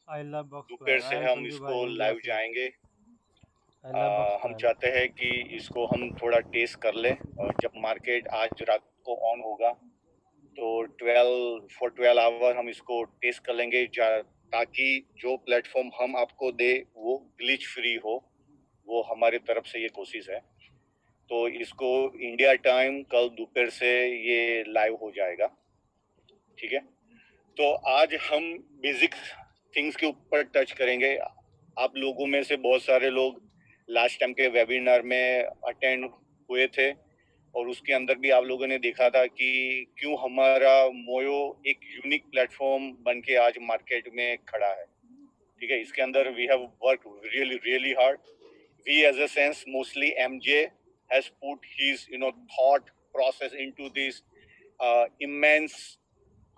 आई love box दोपहर square. से I am हम संजू भाई इसको इंडिया लाइव से। जाएंगे। आई लव बॉक्स हम स्क्वायर। चाहते हैं कि इसको हम थोड़ा टेस्ट कर लें, और जब मार्केट आज रात को ऑन होगा तो 12 आवर हम इसको टेस्ट कर लेंगे, ताकि जो प्लेटफॉर्म हम आपको दे वो ग्लिच फ्री हो। वो हमारी तरफ से ये कोशिश है। तो इसको इंडिया टाइम कल दोपहर से ये लाइव हो जाएगा, ठीक है। तो आज हम बेसिक थिंग्स के ऊपर टच करेंगे। आप लोगों में से बहुत सारे लोग लास्ट टाइम के वेबिनार में अटेंड हुए थे, और उसके अंदर भी आप लोगों ने देखा था कि क्यों हमारा मोयो एक यूनिक प्लेटफॉर्म बन के आज मार्केट में खड़ा है, ठीक है। इसके अंदर we have work really really hard. We as a sense mostly MJ has put his thought process into this immense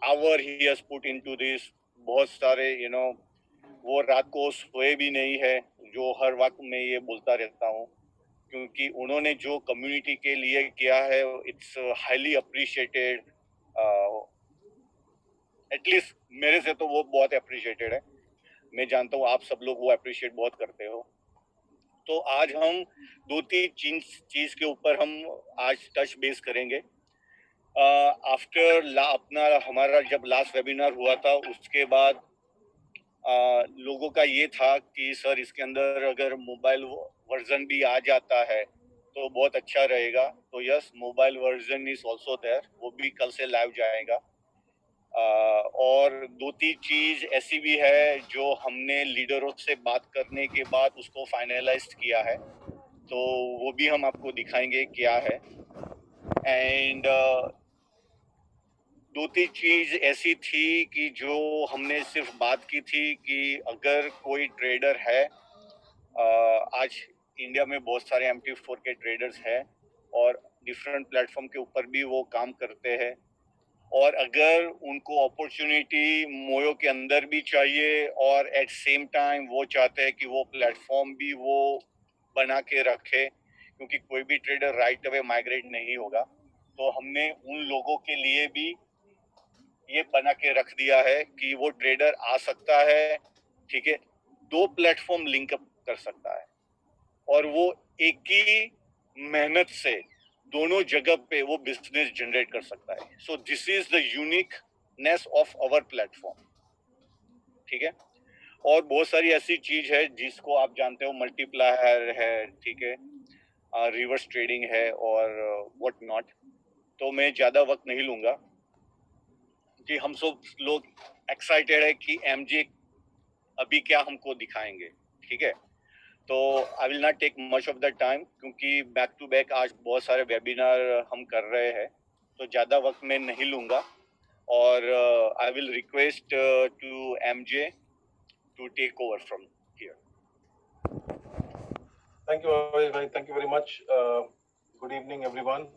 hour he has put into this. बहुत सारे वो रात को सोए भी नहीं है, जो हर वक्त मैं ये बोलता रहता हूँ, क्योंकि उन्होंने जो कम्युनिटी के लिए किया है इट्स हाईली अप्रिशिएटेड। एटलीस्ट मेरे से तो वो बहुत अप्रिशिएटेड है। मैं जानता हूँ आप सब लोग वो अप्रिशिएट बहुत करते हो। तो आज हम दो तीन चीज के ऊपर हम आज टच बेस करेंगे। आफ्टर अपना हमारा जब लास्ट वेबिनार हुआ था उसके बाद लोगों का ये था कि सर इसके अंदर अगर मोबाइल वर्जन भी आ जाता है तो बहुत अच्छा रहेगा। तो yes, mobile version is also there, वो भी कल से लाइव जाएगा। और दो तीन चीज ऐसी भी है जो हमने लीडरों से बात करने के बाद उसको फाइनलाइज किया है, तो वो भी हम आपको दिखाएंगे क्या है। एंड दो तीन चीज ऐसी थी कि जो हमने सिर्फ बात की थी कि अगर कोई ट्रेडर है, आज इंडिया में बहुत सारे MT4 के ट्रेडर्स हैं और डिफरेंट प्लेटफॉर्म के ऊपर भी वो काम करते हैं, और अगर उनको अपॉर्चुनिटी मोयो के अंदर भी चाहिए और एट सेम टाइम वो चाहते हैं कि वो प्लेटफॉर्म भी वो बना के रखे, क्योंकि कोई भी ट्रेडर राइट अवे माइग्रेट नहीं होगा, तो हमने उन लोगों के लिए भी ये बना के रख दिया है कि वो ट्रेडर आ सकता है, ठीक है, दो प्लेटफॉर्म लिंकअप कर सकता है, और वो एक ही मेहनत से दोनों जगह पे वो बिजनेस जनरेट कर सकता है। So this is the uniqueness of our platform, ठीक है। और बहुत सारी ऐसी चीज है जिसको आप जानते हो, मल्टीप्लायर है, ठीक है, रिवर्स ट्रेडिंग है और व्हाट नॉट। तो मैं ज्यादा वक्त नहीं लूंगा कि हम सब लोग एक्साइटेड है कि MJ अभी क्या हमको दिखाएंगे, ठीक है। तो I will not take much of the time, क्योंकि बैक टू बैक आज बहुत सारे वेबिनार हम कर रहे हैं, तो ज़्यादा वक्त मैं नहीं लूँगा। और I will request to MJ to take over from here. Thank you, Avish bhai. Thank you very much. Good evening, everyone.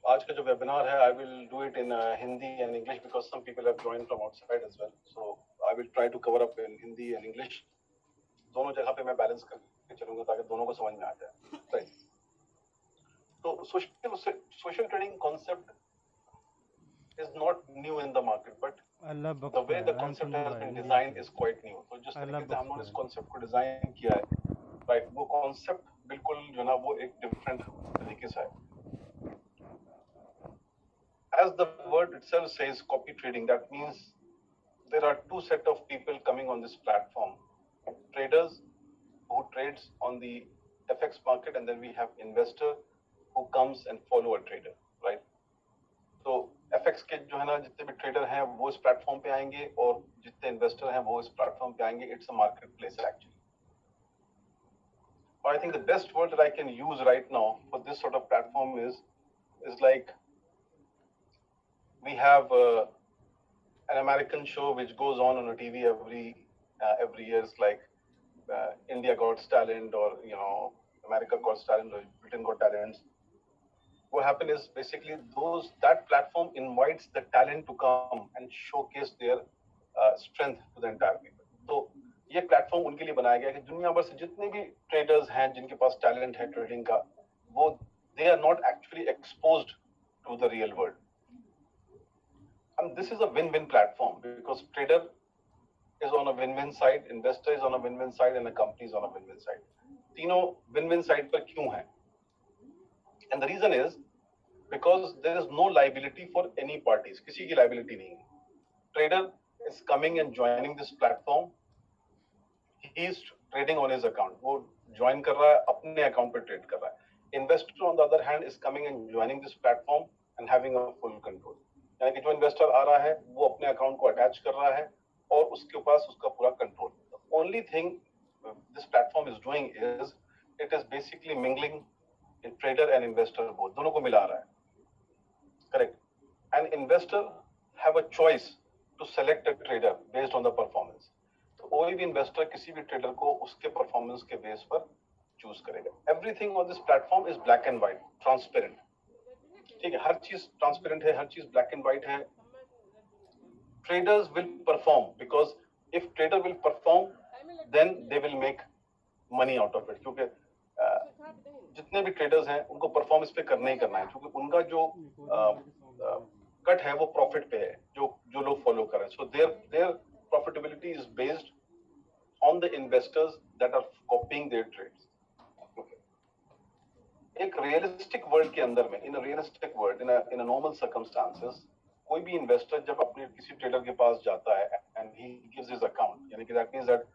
आज का जो वेबिनार है, I will do it in Hindi and English because some people have joined from outside as well. So I will try to cover up in Hindi and English. दोनों जगह पे मैं balance करके चलूंगा ताकि दोनों को समझ में आ जाए। Right. तो social trading concept is not new in the market, but I love box the way square. the I am concept Sanju has भाई been इंडिया designed से। is quite new. तो जिस आई तरीके लव से बॉक्स हम लोग इस स्क्वायर। concept को डिजाइन किया है, राइट, वो कॉन्सेप्ट बिल्कुल जो ना वो एक डिफरेंट तरीके से है। As the word itself says, copy trading, that means there are two set of people coming on this platform: traders who trades on the FX market, and then we have investor who comes and follow a trader, right? तो FX के जो है ना जितने भी trader हैं वो इस प्लेटफॉर्म पे आएंगे, और जितने इन्वेस्टर हैं वो इस प्लेटफॉर्म पे आएंगे। It's a market place actually. But I think the best word that I can use right now for this sort of platform is like we have an American show which goes on a TV every year. It's like India Got Talent, or America Got Talent, or Britain Got Talent. What happens is basically that platform invites the talent to come and showcase their strength to the entire people. तो ये platform उनके लिए बनाया गया है कि दुनिया भर से जितने भी ट्रेडर्स हैं जिनके पास टैलेंट है ट्रेडिंग का, वो they are not actually exposed to the real world. And this is a win-win platform because because trader is on a win-win side, investor is on a win-win side, and the company is on a win-win side. तीनों win-win side पर क्यों हैं? And the reason is because there is no liability for any parties. किसी की liability नहीं है. Trader is coming and joining this platform. He is trading on his account. वो join कर रहा है, अपने account पे trade कर रहा है. Investor on the other hand is coming and joining this platform and having a full control. यानी कि जो investor आ रहा है वो अपने account को attach कर रहा है और उसके पास उसका पूरा control. The only thing this platform is doing is it is basically mingling in trader and investor both. दोनों को मिला रहा है. Correct. An investor have a choice to select a trader based on the performance. तो कोई भी investor किसी भी trader को उसके performance के base पर choose करेगा. Everything on this platform is black and white, transparent. ठीक है, हर चीज ट्रांसपेरेंट है, हर चीज ब्लैक एंड व्हाइट है. Traders will perform because if trader will perform, then they will make money out of it. क्योंकि जितने भी traders हैं उनको परफॉर्मेंस पे करना ही करना है, क्योंकि उनका जो कट है वो प्रॉफिट पे है, जो लोग फॉलो कर रहे हैं. So their profitability is based on the investors that are copying their trades. एक रियलिस्टिक वर्ल्ड के अंदर में, in a realistic world, in a normal circumstances, कोई भी इन्वेस्टर जब अपने किसी ट्रेडर के पास जाता है and he gives his account, यानी कि that means that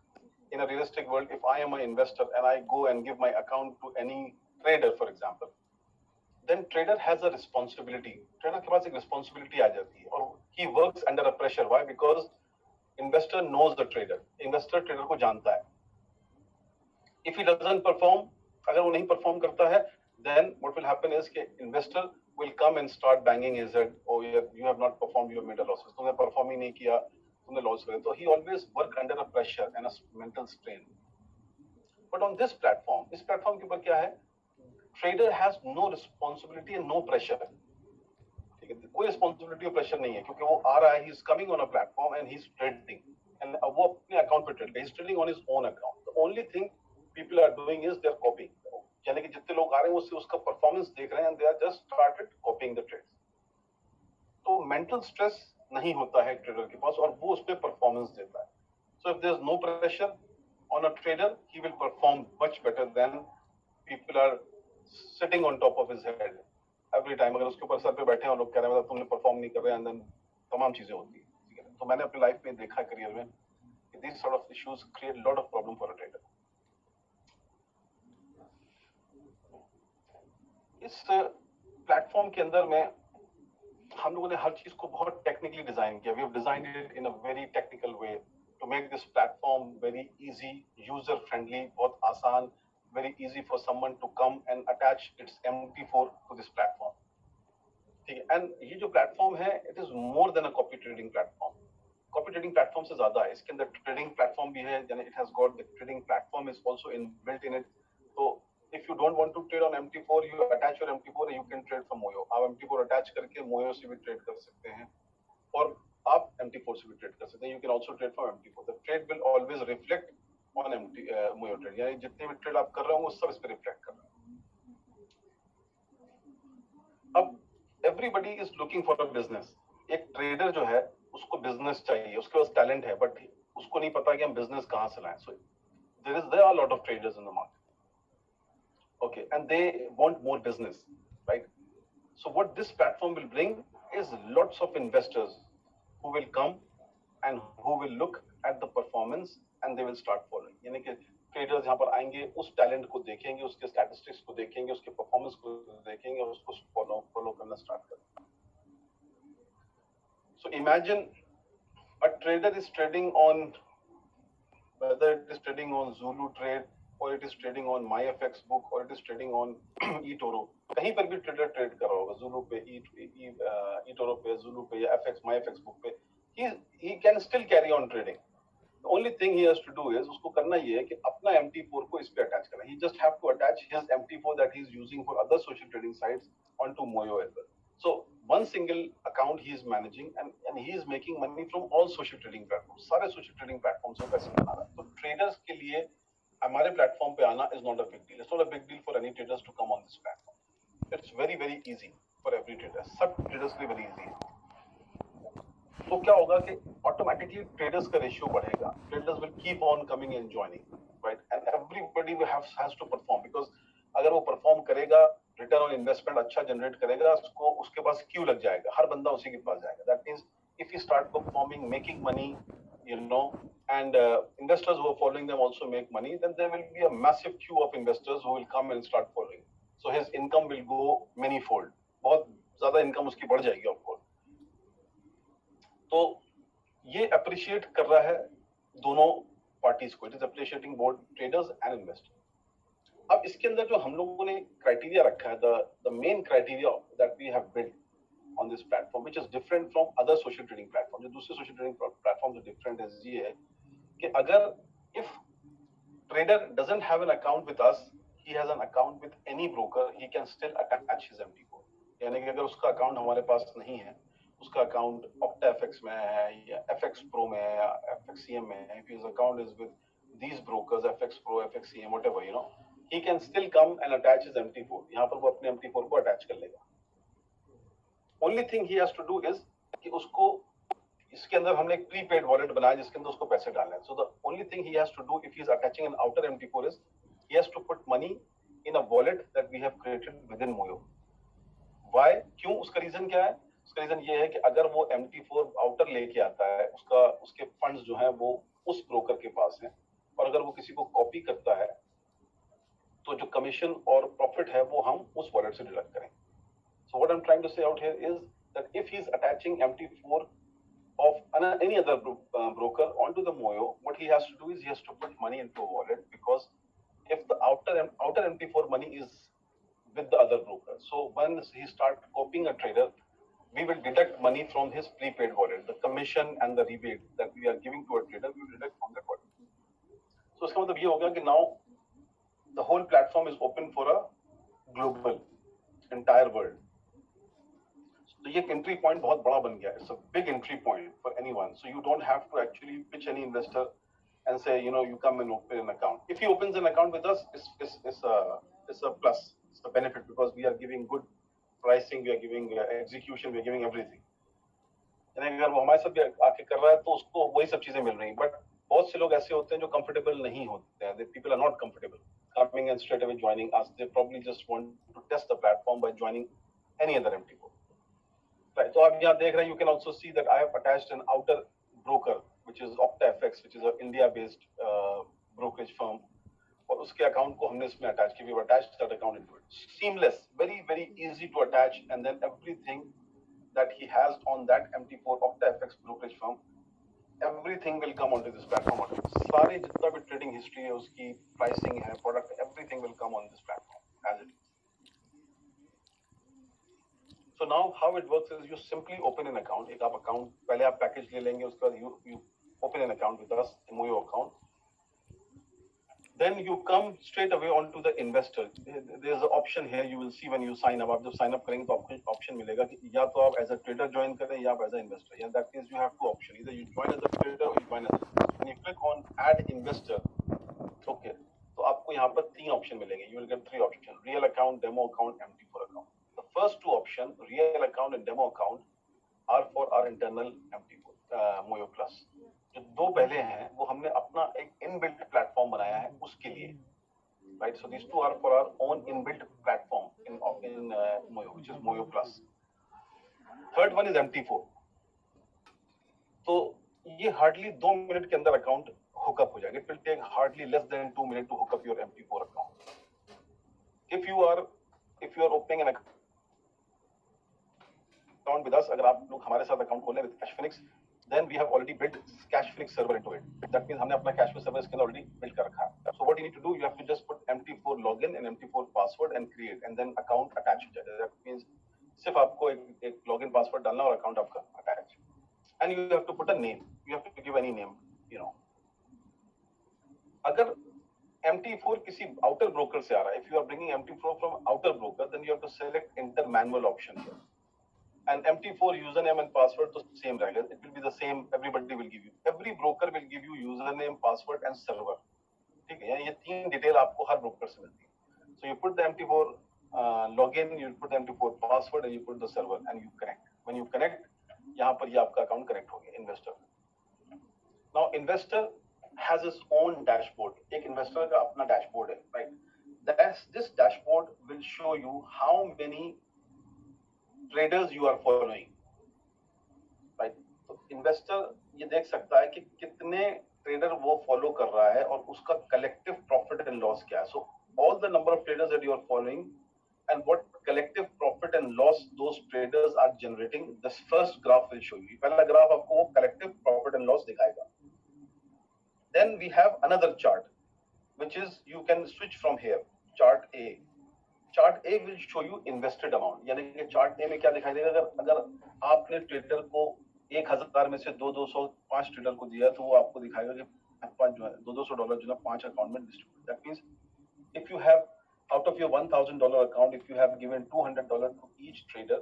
in a realistic world if I am a investor and I go and give my account to any trader for example, then trader has a responsibility. Trader के पास एक responsibility आ जाती है और he works under a pressure. Why? Because investor knows the trader. Investor trader को जानता है. इफ ही डजंट परफॉर्म, अगर वो नहीं परफॉर्म करता है, then what will happen is that investor will come and start banging his head. Oh, you have not performed, you have made a losses. तुमने perform ही नहीं किया, तुमने loss करे. तो he always work under a pressure and a mental strain. But on this platform, इस platform के ऊपर क्या है? Trader has no responsibility and no pressure. ठीक है, कोई responsibility और pressure नहीं है, क्योंकि वो आ रहा है, he is coming on a platform and he is trading, and वो अपने account पे trade, he is trading on his own account. The only thing people are doing is they are copying. यानी कि जितने लोग आ रहे हैं उससे उसका परफॉर्मेंस देख रहे हैं and they are just started copying the trades. तो मेंटल स्ट्रेस नहीं होता है ट्रेडर के पास और वो उस पे परफॉर्मेंस देता है. So if there is no pressure on a trader, he will perform much better than people are sitting on top of his head every time. अगर उसके ऊपर सर पे बैठे हैं और लोग कह रहे हैं मतलब तुमने परफॉर्म नहीं कर रहे हैं, and then तमाम चीजें होती हैं. ठीक है, तो मैंने अपनी लाइफ में देखा करियर में कि these sort of issues create a lot of problem for a trader. इस प्लेटफॉर्म के अंदर में हम लोगों ने हर चीज को बहुत टेक्निकली डिजाइन किया. We have designed it in a very technical way to make this platform very easy, user friendly, बहुत आसान, very easy for someone to come and attach its MT4 to this platform. ठीक है, and ये जो platform है it is more than a copy trading platform. Copy trading platform से ज्यादा है. इसके अंदर ट्रेडिंग प्लेटफॉर्म भी है, यानी it has got the trading platform is also inbuilt in it. तो if you don't want to trade on MT4, you attach your MT4 and you can trade from Moyo. आप MT4 attach करके Moyo से भी trade कर सकते हैं और आप MT4 से भी trade कर सकते हैं. You can also trade from MT4. The trade will always reflect on Moyo trade. यानी जितने भी trade आप कर रहे हो वो सब इस पे reflect कर रहे हैं. अब everybody is looking for a business. एक trader जो है उसको business चाहिए, उसके पास talent है, but उसको नहीं पता कि हम business कहाँ से लाएं. So there are a lot of traders in the market. Okay, and they want more business, right? So what this platform will bring is lots of investors who will come and who will look at the performance and they will start following. यानी कि traders यहाँ पर आएंगे, उस talent को देखेंगे, उसके statistics को देखेंगे, उसके performance को देखेंगे और उसको follow करना start करेंगे. So imagine a trader is trading on, whether it is trading on Zulu Trade, or it is trading on MyFX book, or it is trading on eToro. कहीं पर भी ट्रेडर ट्रेड कर रहा होगा, Zulu पे, eToro पे, Zulu पे या MyFX book पे, he can still carry on trading. The only thing he has to do is उसको करना ये है कि अपना MT4 को इस पे अटैच करना. He just have to attach his MT4 that he is using for other social trading sites onto Moyo as well. So one single account he is managing and he is making money from all social trading platforms. सारे social trading platforms से पैसे बना रहा है. तो traders के लिए हमारे प्लेटफॉर्म पे आना is not a big deal. It's not a big deal for any traders to come on this platform. It's very easy for every trader. सब traders के लिए very easy है. तो क्या होगा कि ऑटोमेटिकली ट्रेडर्स का रेशियो बढ़ेगा, traders will keep on coming and joining, right, and everybody will has to perform, because अगर वो परफॉर्म करेगा, रिटर्न ऑन इन्वेस्टमेंट अच्छा जनरेट करेगा, उसको उसके पास क्यू लग जाएगा, हर बंदा उसी के पास जाएगा. That means if he start performing, making money, you know, and investors who are following them also make money, then there will be a massive queue of investors who will come and start following. So his income will go many-fold. बहुत ज्यादा income उसकी बढ़ जाएगी आपको. तो ये appreciate कर रहा है दोनों पार्टीज को. It is appreciating both traders and investors. अब इसके अंदर जो हम लोगों ने क्राइटेरिया रखा है, the main criteria that we have built on this platform, which is different from other social trading platforms. जो दूसरे social trading platforms जो different है ये है कि अगर if trader doesn't have an account with us, he has an account with any broker, he can still attach his MT4. यानी कि अगर उसका अकाउंट हमारे पास नहीं है, उसका अकाउंट OctaFX में है या FX Pro में है या FXCM में है, if his account is with these brokers, FX Pro, FXCM, whatever, you know, he can still come and attach his MT4. यहाँ पर वो अपने MT4 को attach कर लेगा. Only thing he has to do is कि उसको इसके अंदर हमने एक प्रीपेड वॉलेट बनाया जिसके अंदर उसको पैसे डालने हैं. So the only thing he has to do if he is attaching an outer MT4 is he has to put money in a wallet that we have created within Moyo. Why? क्यों? उसका reason क्या है? उसका reason ये है कि अगर वो MT4 आउटर लेके आता है, उसके फंड्स जो हैं वो उस ब्रोकर के पास हैं, और अगर वो किसी को कॉपी करता है तो जो कमीशन और प्रॉफिट है वो हम उस वॉलेट से डिडक्ट करेंगे. So what I'm trying to say out here is that if he's attaching MT4 of any other broker onto the Moyo, what he has to do is he has to put money into a wallet, because if the outer MT4 money is with the other broker, so once he start copying a trader, we will deduct money from his prepaid wallet. The commission and the rebate that we are giving to a trader, we will deduct from that wallet. So इसका मतलब ये हो गया कि now the whole platform is open for a global, entire world. तो ये entry point बहुत बड़ा बन गया. It's a big entry point for anyone. So you don't have to actually pitch any investor and say, you know, you come and open an account. If he opens an account with us, it's a plus, it's a benefit, because we are giving good pricing, we are giving execution, we are giving everything. यानी अगर वो हमारे साथ भी आके कर रहा है तो उसको वही सब चीजें मिल रही हैं. बट बहुत से लोग ऐसे होते हैं जो कंफर्टेबल नहीं होते हैं. People are not comfortable coming and straight away joining us. They probably just want to test the platform by joining any other MT4. Right. So आप यहाँ देख रहे हैं, you can also see that I have attached an outer broker, which is OctaFX, which is a India-based brokerage firm. और उसके account को हमने इसमें अटैच किया. We have attached that account into it. Seamless, very very easy to attach, and then everything that he has on that MT4 OctaFX brokerage firm, everything will come onto this platform. सारे जितना भी trading history है, उसकी pricing है, product, everything will come on this platform as it is. So now how it works is you simply open an account. एक आप account पहले आप पैकेज ले लेंगे, उसके बाद you open an account with us, Moyo account. Then you come straight away onto the investor. There's an option here you will see when you sign up. आप जब sign up करेंगे तो आपको option मिलेगा कि या तो आप as a trader join करें या आप as a investor. Yeah, that means you have two options. Either you join as a trader or you join as a investor. When you click on add investor, okay, तो आपको यहाँ पर तीन option मिलेंगे. You will get three options: real account, demo account, MT4 account. The first two options, real account and demo account, are for our internal MT4 Moyo Plus. जो दो पहले हैं वो हमने अपना एक इनबिल्ट प्लेटफॉर्म बनाया है उसके लिए. Right, so these two are for our own inbuilt platform in Moyo, which is Moyo Plus. Third one is MT4. तो ये हार्डली 2 मिनट के अंदर अकाउंट हुकअप हो जाएगा. It will take hardly less than 2 minutes to hook up your MT4 account. If you are opening an account with us, अगर आप लोग हमारे साथ अकाउंट खोलें with Cashfinix, then we have already built Cashfinix server into it. That means हमने अपना Cashfinix server इसके अंदर already built कर रखा है. So what you need to do, you have to just put MT4 login and MT4 password and create, and then account attach हो जाएगा. That means सिर्फ आपको एक login password डालना और account आपका attach. And you have to put a name. You have to give any name, you know. अगर MT4 किसी outer broker से आ रहा है, if you are bringing MT4 from outer broker, then you have to select enter manual option here. And MT4 username and password तो same रहेगा. It will be the same. Everybody will give you. Every broker will give you username, password and server. ठीक है. ये तीन detail आपको हर broker से मिलती है. So you put the MT4 login, you put the MT4 password, and you put the server, and you connect. When you connect, यहाँ पर ये आपका अकाउंट कनेक्ट हो गया investor. Now investor has his own dashboard, एक investor का अपना dashboard है, right. This dashboard will show you how many traders you are following, right. तो इन्वेस्टर ये देख सकता है कि कितने ट्रेडर वो फॉलो कर रहा है और उसका कलेक्टिव प्रॉफिट एंड लॉस क्या है। So all the number of traders that you are following and what collective profit and loss those traders are generating, this first graph will show you। पहला graph आपको वो collective profit and loss दिखाएगा। Then we have another chart which is you can switch from here, chart A। chart A will show you invested amount, यानी कि chart A में क्या दिखाई देगा, अगर आपने ट्रेडर को 1000 में से 200 5 ट्रेडर को दिया तो वो आपको दिखाएगा कि $5 जो है $200 जो है 5 अकाउंट में distribute. That means if you have out of your $1,000 account, if you have given $200 to each trader,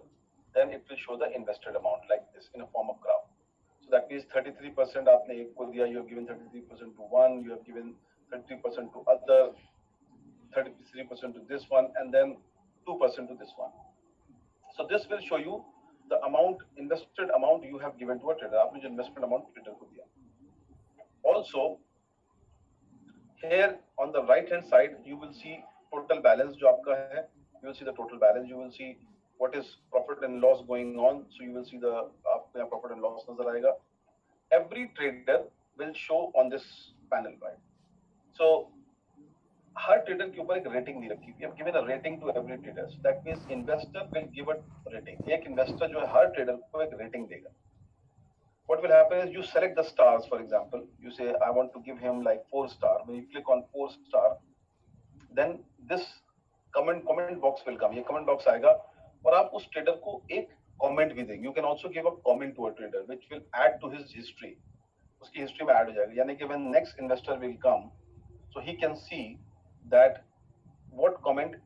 then it will show the invested amount like this in a form of graph। So that means 33% आपने एक को दिया, you have given 33% to one, you have given 33% to other, 33% to this one, and then 2% to this one। So this will show you the amount, invested amount you have given to a trader, आपने जो investment amount trader को दिया। Also, here on the right hand side you will see total balance जो आपका है, you will see the total balance, you will see what is profit and loss going on, so you will see the आपको यहाँ profit and loss नजर आएगा। Every trader will show on this panel, right? So her trader के ऊपर एक rating दी रखी है, given a rating to every trader, so that means investor will give a rating। एक इन्वेस्टर जो है हर ट्रेडर को एक रेटिंग देगा। What will happen is you select the stars, for example you say I want to give him like 4 star, when you click on 4 star then this comment box will come, ये comment box आएगा और आप उस trader को एक comment भी देंगे। You can also give a comment to a trader which will add to his history, उसकी हिस्ट्री में ऐड हो जाएगा, यानी कि when next investor will come so he can see that what comment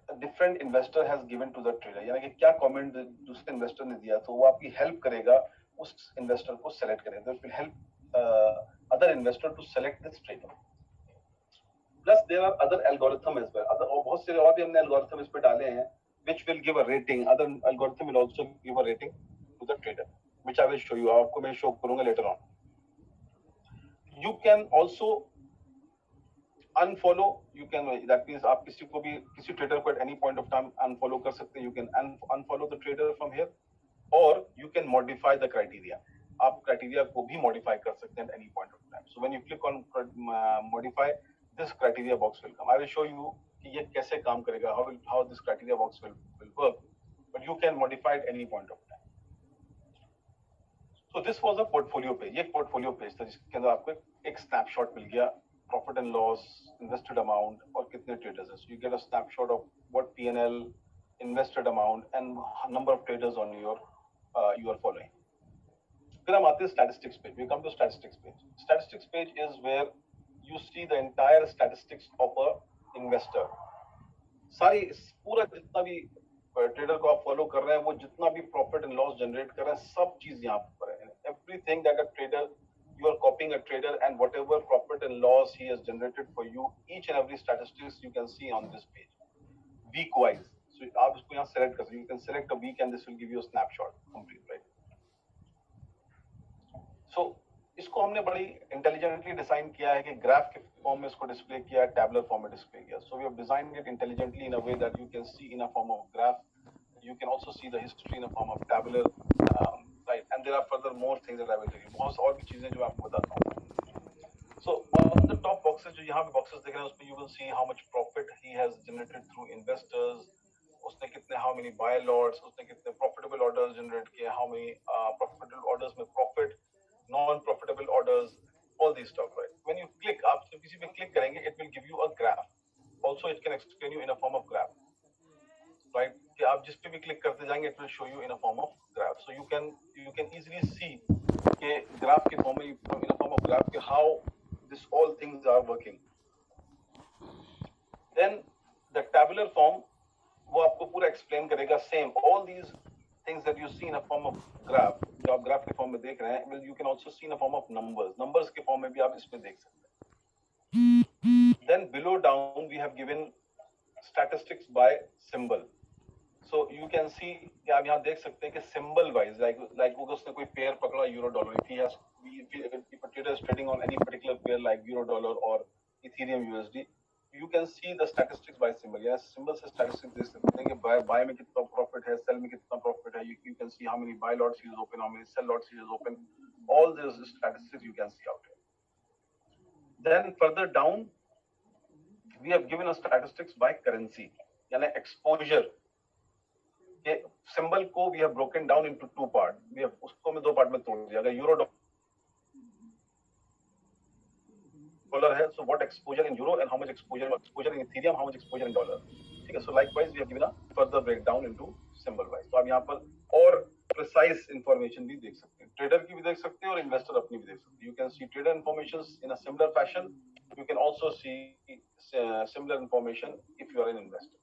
a different investor has given to the trader, यानी कि क्या comment दूसरे इन्वेस्टर ने दिया, तो वो आपकी हेल्प करेगा उस इन्वेस्टर को सेलेक्ट करने। That will help other investor to select this trader। Plus there are other algorithm as well, other बहुत से और भी हमने algorithm इस पे डाले हैं which will give a rating, other algorithm will also give a rating to the trader which I will show you, आपको मैं show करूंगा later on। You can also unfollow, you can, that means आप किसी को भी किसी trader को at any point of time unfollow कर सकते हैं, you can unfollow the trader from here or you can modify the criteria, आप criteria को भी modify कर सकते हैं at any point of time। So when you click on modify, this criteria box will come। I will show you कि ये कैसे काम करेगा, how this criteria box will work, but you can modify at any point of time। So this was a portfolio page, ये portfolio page था जिसके अंदर आपको एक snapshot मिल गया, profit and loss, invested amount और कितने traders हैं। So you get a snapshot of what P&L, invested amount and number of traders on your you are following। फिर हम आते हैं statistics page। We come to statistics page। Statistics page is where you see the entire statistics of a investor। सारी पूरा जितना भी trader को आप फॉलो कर रहे हैं, वो जितना भी प्रॉफिट एंड लॉस जनरेट कर रहे हैं, सब चीज यहाँ पर है। Everything that a trader, you are copying a trader and whatever profit and loss he has generated for you, each and every statistics you can see on this page, week wise। So आप इसको यहाँ select कर सकते हैं, you can select a week and this will give you a snapshot complete, right? So इसको हमने बड़ी intelligently design किया है कि ग्राफ के फॉर्म में इसको डिस्प्ले किया है, टैबुलर फॉर्म में डिस्प्ले किया। So we have designed it intelligently in a way that you can see in a form of graph, you can also see the history in a form of tabular, right. And there are further more things that I will tell you, बहुत और भी चीजें जो आपको बताता हूं। So on the top boxes, जो यहाँ पे बॉक्सेस दिख रहे हैं, उसमें you will see how much profit he has generated through investors, उसने कितने, हाउ मेनी बाय लॉट्स, उसने कितने प्रॉफिटेबल ऑर्डर्स जनरेट किए, हाउ मेनी प्रॉफिटेबल ऑर्डर्स में profit, non-profitable orders, all these stuff, right? When you click, आप जब किसी पे click करेंगे, it will give you a graph। Also, it can explain you in a form of graph, right? कि आप जिस पे भी click करते जाएंगे, it will show you in a form of graph। So you can easily see कि graph के form में, in a form of graph, कि how this all things are working। Then the tabular form, वो आपको पूरा explain करेगा, same all these things that you see in a form of graph, जो आप ग्राफ के फॉर्म में देख रहे हैं, well, you can also see in a form of numbers के फॉर्म में भी आप इसमें देख सकते हैं। Then below down we have given statistics by symbol। So you can see कि आप यहाँ देख सकते हैं कि symbol wise, like अगर उसने कोई pair पकड़ा euro dollar, if a trader is trading on any particular pair like euro dollar or Ethereum USD, you can see the statistics by symbol. Yes, symbol से statistics देख सकते हैं कि buy में कितना profit है, sell में कितना profit है. You can see how many buy lots he is open, how many sell lots he is open. All these statistics you can see out here. Then further down, we have given a statistics by currency, यानी exposure के symbol को we have broken down into two part. We have उसको हमें दो part में तोड़ दिया. अगर euro dollar है, so what exposure in euro and how much exposure in Ethereum, how much exposure in dollar. ठीक है. So likewise we have given a further breakdown into symbol wise. तो आप यहाँ पर और precise information भी देख सकते हैं. Trader की भी देख सकते हैं और investor अपनी भी देख सकते हैं. You can see trader information in a similar fashion. You can also see similar information if you are an investor.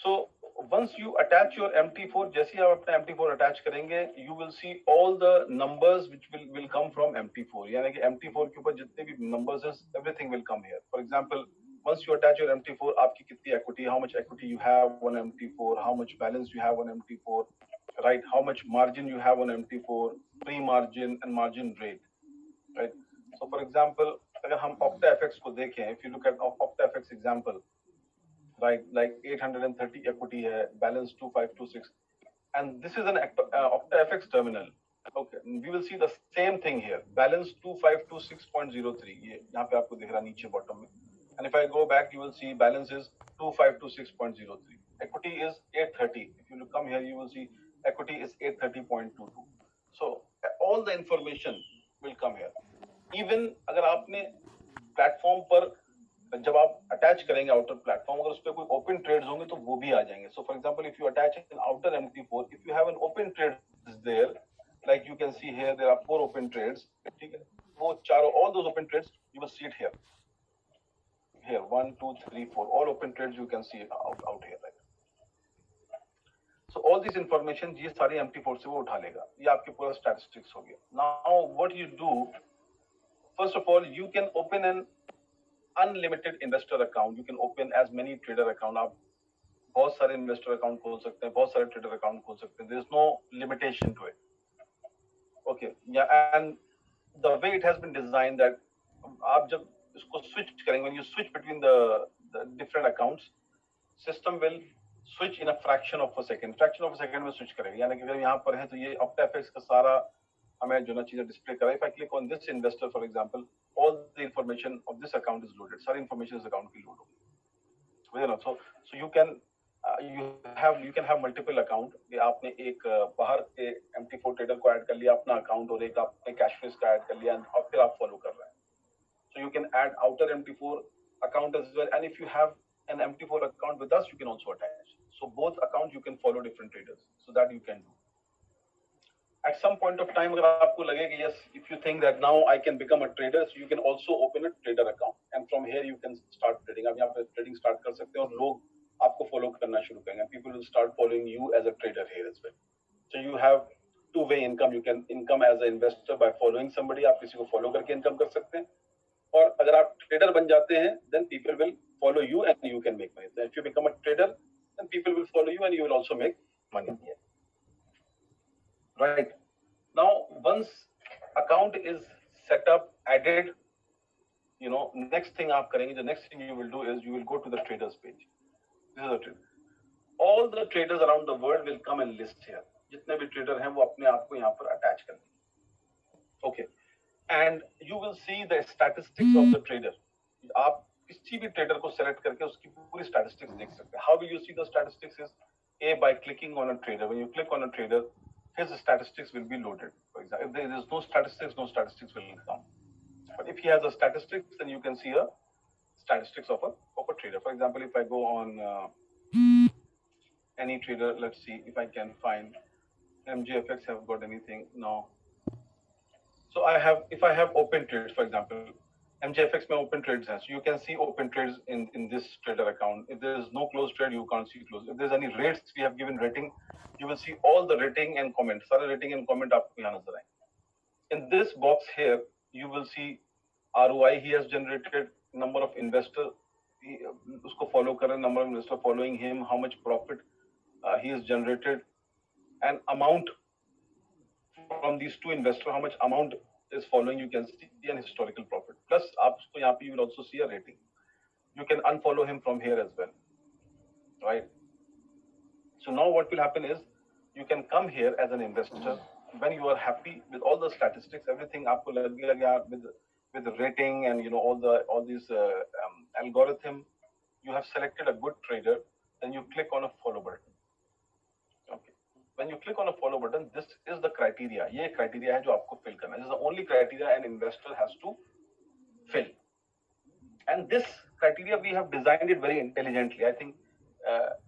So once you attach your MT4, जैसे ही आप अपना MT4 attach करेंगे, you will see all the numbers which will come from MT4. यानी कि MT4 के ऊपर जितने भी numbers हैं, everything will come here. For example, once you attach your MT4, आपकी कितनी equity, how much equity you have on MT4, how much balance you have on MT4, right? How much margin you have on MT4, pre-margin and margin rate, right? So for example, अगर हम OctaFX को देखें, if you look at OctaFX example, right, like 830 equity hai, balance 2526, and this is an OctaFX terminal. Okay, we will see the same thing here, balance 2526.03. ये यहाँ पे आपको दिख रहा नीचे bottom में. And if I go back, you will see balance is 2526.03. Equity is 830. If you come here, you will see equity is 830.22. So all the information will come here. Even अगर आपने platform पर जब आप attach करेंगे outer platform, अगर उस पर कोई ओपन ट्रेड्स होंगे तो वो भी आ जाएंगे. So for example, if you attach an outer MT4, if you have an open trades there, like you can see here there are 4 open trades. ठीक है, वो चारों, all those open trades you will see it here, 1 2 3 4, all open trades you can see out here, right. So all this information ये सारी MT4 से वो उठा लेगा. ये आपके पूरा स्टैटिस्टिक्स हो गया. Now what you do, first of all you can open an unlimited investor account. You can open as many trader account. आप बहुत सारे investor account खोल सकते हैं, बहुत सारे trader account खोल सकते हैं. There is no limitation to it. Okay, yeah, and the way it has been designed that आप जब इसको switch करेंगे, when you switch between the different accounts, system will switch in a fraction of a second. Fraction of a second में switch करेगा. यानी कि अगर यहाँ पर है तो ये OctaFX का सारा हमें जो ना चीजें डिस्प्ले करें. If I click on this investor, for example, all the information of this account is loaded. सारी information इस account की load होगी. So you can have multiple account. कि आपने एक बाहर के MT4 trader को ऐड कर लिया अपना account, और एक आपने Cashfreeze का ऐड कर लिया, और फिर आप follow कर रहे हैं. So you can add outer MT4 account as well. And if you have an MT4 account with us, you can also attach. So both accounts you can follow different traders. So that you can do. At some point of time, अगर आपको लगे कि yes, if you think that now I can become a trader, so you can also open a trader account, and from here you can start trading. आप यहाँ पे trading start कर सकते हैं और लोग आपको follow करना शुरू करेंगे. People will start following you as a trader here as well. So you have two-way income. You can income as an investor by following somebody. आप किसी को follow करके income कर सकते हैं. और अगर आप trader बन जाते हैं, then people will follow you and you can make money. So if you become a trader, then people will follow you and you will also make money here. Right. Now, once account is set up, added, next thing आप करेंगे, the next thing you will do is you will go to the traders page. This is a trader. All the traders around the world will come and list here. जितने भी trader हैं वो अपने आप को यहाँ पर attach कर देंगे. Okay. And you will see the statistics of the trader. आप किसी भी trader को select करके उसकी पूरी statistics देख सकते हैं. How will you see the statistics is by clicking on a trader. When you click on a trader, his statistics will be loaded. For example, if there is no statistics will come. But if he has a statistics, then you can see a statistics of a trader. For example, if I go on any trader, let's see if I can find MJFX have got anything. No. So if I have open trades, for example, MJFX में open trades हैं, so you can see open trades in this trader account. If there is no closed trade, you can't see closed. If there's any rates, we have given rating, you will see all the rating and comment. सारे rating and comment आपको यहाँ नजर आएंगे. In this box here, you will see ROI he has generated, number of investor उसको follow कर रहे हैं, number of investor following him, how much profit he has generated, and amount from these two investors, how much amount is following, you can see an historical profit. Plus, आप उसको यहाँ पे you will also see a rating. You can unfollow him from here as well, right? So now what will happen is you can come here as an investor when you are happy with all the statistics, everything आपको लगेगा with the rating and all these algorithm. You have selected a good trader, then you click on a follow button. Okay. When you click on a follow button, this is the criteria. ये criteria है जो आपको fill करना है. This is the only criteria an investor has to fill. And this criteria we have designed it very intelligently. I think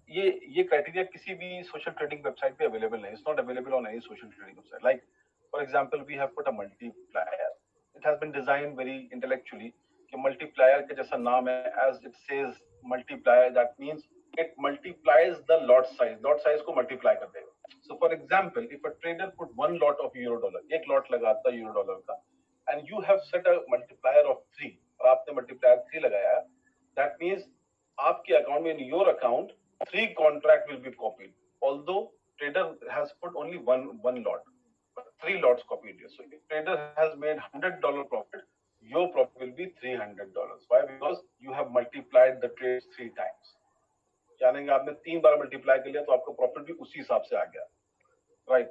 ये criteria किसी भी social trading website पे available नहीं. It's not available on any social trading website. Like for example, we have put a multiplier. It has been designed very intellectually. कि multiplier के जैसा नाम है, as it says multiplier, that means it multiplies the lot size. Lot size को multiply कर देगा. So for example, if a trader put one lot of euro dollar, एक lot लगाता euro dollar का, and you have set a multiplier of 3, और आपने multiplier 3 लगाया, that means आपके account में, in your account, 3 contract will be copied. Although trader has put only one lot, but 3 lots copied here. So if trader has made $100 profit, your profit will be $300. Why? Because you have multiplied the trades 3 times. यानी कि आपने 3 बार multiply कर लिया तो आपका profit भी उसी हिसाब से आ गया, right?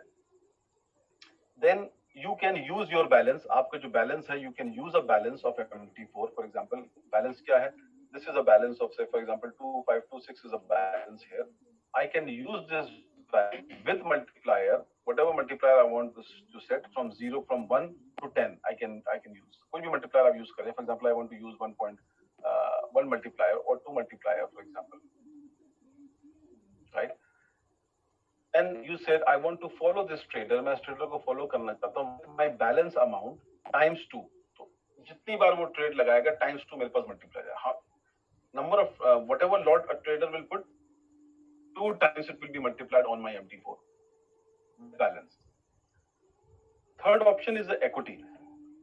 Then you can use your balance. आपका जो balance है, you can use a balance of MT4. For example, balance क्या है? This is a balance of, say, for example, 2526 is a balance here. I can use this with multiplier, whatever multiplier I want to set from 1 to 10. I can use कोई भी multiplier आप use करें. For example, I want to use 1 multiplier or 2 multiplier, for example, right? And you said I want to follow this trader. मैं इस trader को follow करना चाहता हूँ. My balance amount times 2. तो जितनी बार वो trade लगाएगा times 2 मेरे पास multiply है. Number of whatever lot a trader will put, 2 times it will be multiplied on my MT4 balance. Third option is the equity.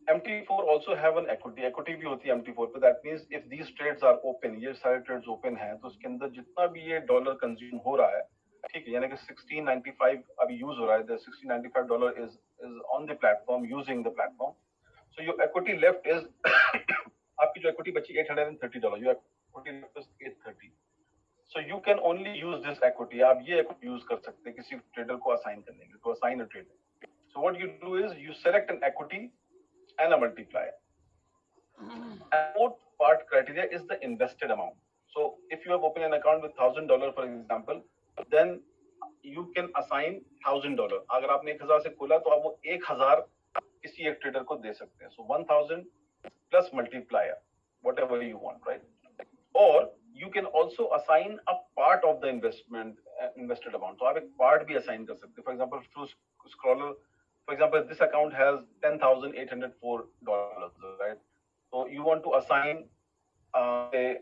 MT4 also have an equity. Equity भी होती है MT4 पे. That means if these trades are open, ये सारे trades open हैं, तो उसके अंदर जितना भी ये dollar consume हो रहा है, ठीक है, यानी कि 1695 अभी use हो रहा है. The $1695 is on the platform, using the platform. So your equity left is आपकी जो equity बची $830. Your equity left is 830. So you can only use this equity. आप ये equity use कर सकते हैं किसी trader को assign करने के लिए, to assign a trader. So what you do is you select an equity and a multiplier. And fourth part criteria is the invested amount. So if you have opened an account with $1,000, for example, then you can assign $1,000. अगर आपने 1,000 से खोला तो आप वो 1,000 किसी एक trader को दे सकते हैं. So 1,000 plus multiplier, whatever you want, right? Or you can also assign a part of the invested amount. So आप एक part भी assign कर सकते हैं. For example, through scroller, for example, this account has $10,804, right? So you want to assign say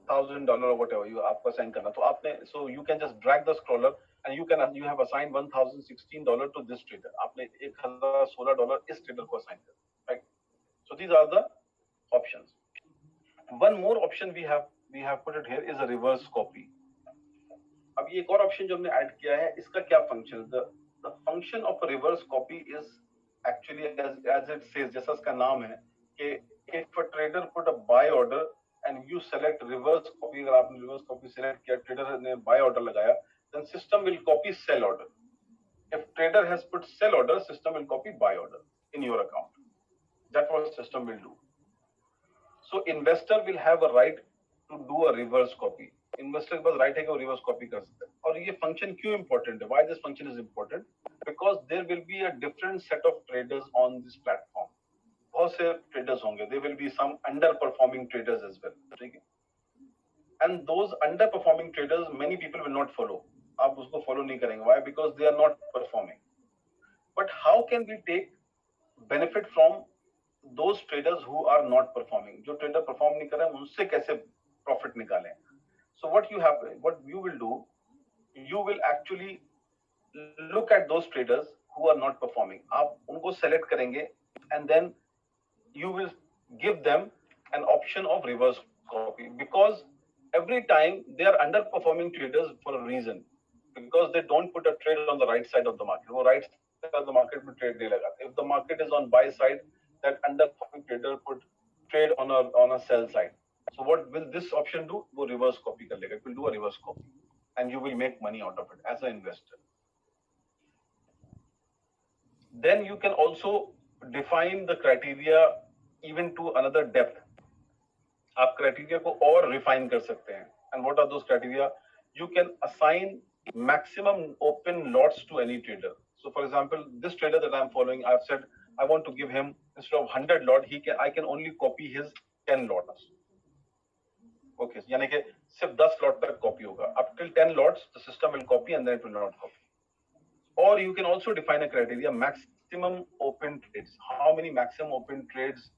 $1,000 or whatever you आपको assign करना. तो आपने, so you can just drag the scroller and you have assigned $1,016 to this trader. आपने $1,016 इस trader को assign कर, right? So these are the options. One more option we have put it here is a reverse copy. अब ये एक और option जो हमने add किया है, इसका क्या function? The function of a reverse copy is actually as it says, जैसा इसका नाम है, कि if a trader put a buy order and you select reverse copy, अगर आपने reverse copy select किया, trader ने buy order लगाया, then system will copy sell order. If trader has put sell order, system will copy buy order in your account. That's what system will do. So investor will have a right to do a reverse copy. Investor के पास right है कि वो reverse copy कर सकता है. और ये function क्यों important है? Why this function is important? Because there will be a different set of traders on this platform. बहुत से traders होंगे. There will be some underperforming traders as well. ठीक है? And those underperforming traders, many people will not follow. आप उसको follow नहीं करेंगे. Why? Because they are not performing. But how can we take benefit from those traders who are not performing? जो trader perform नहीं कर रहे हैं, उनसे कैसे profit निकालें? So what you will do, you will actually look at those traders who are not performing. आप उनको select करेंगे and then you will give them an option of reverse copy, because every time they are underperforming traders for a reason, because they don't put a trade on the right side of the market. वो right side of the market में trade नहीं लगाते. If the market is on buy side, that underperforming trader put trade on a sell side. So what will this option do? वो reverse copy कर लेगा. It will do a reverse copy, and you will make money out of it as an investor. Then you can also define the criteria even to another depth. आप criteria को और refine कर सकते हैं. And what are those criteria? You can assign maximum open lots to any trader. So for example, this trader that I'm following, I've said I want to give him, instead of 100 lot, I can only copy his 10 lots. Okay, यानी कि सिर्फ 10 lot तक copy होगा. Up till 10 lots, the system will copy and then it will not copy. Or you can also define a criteria, maximum open trades. How many maximum open trades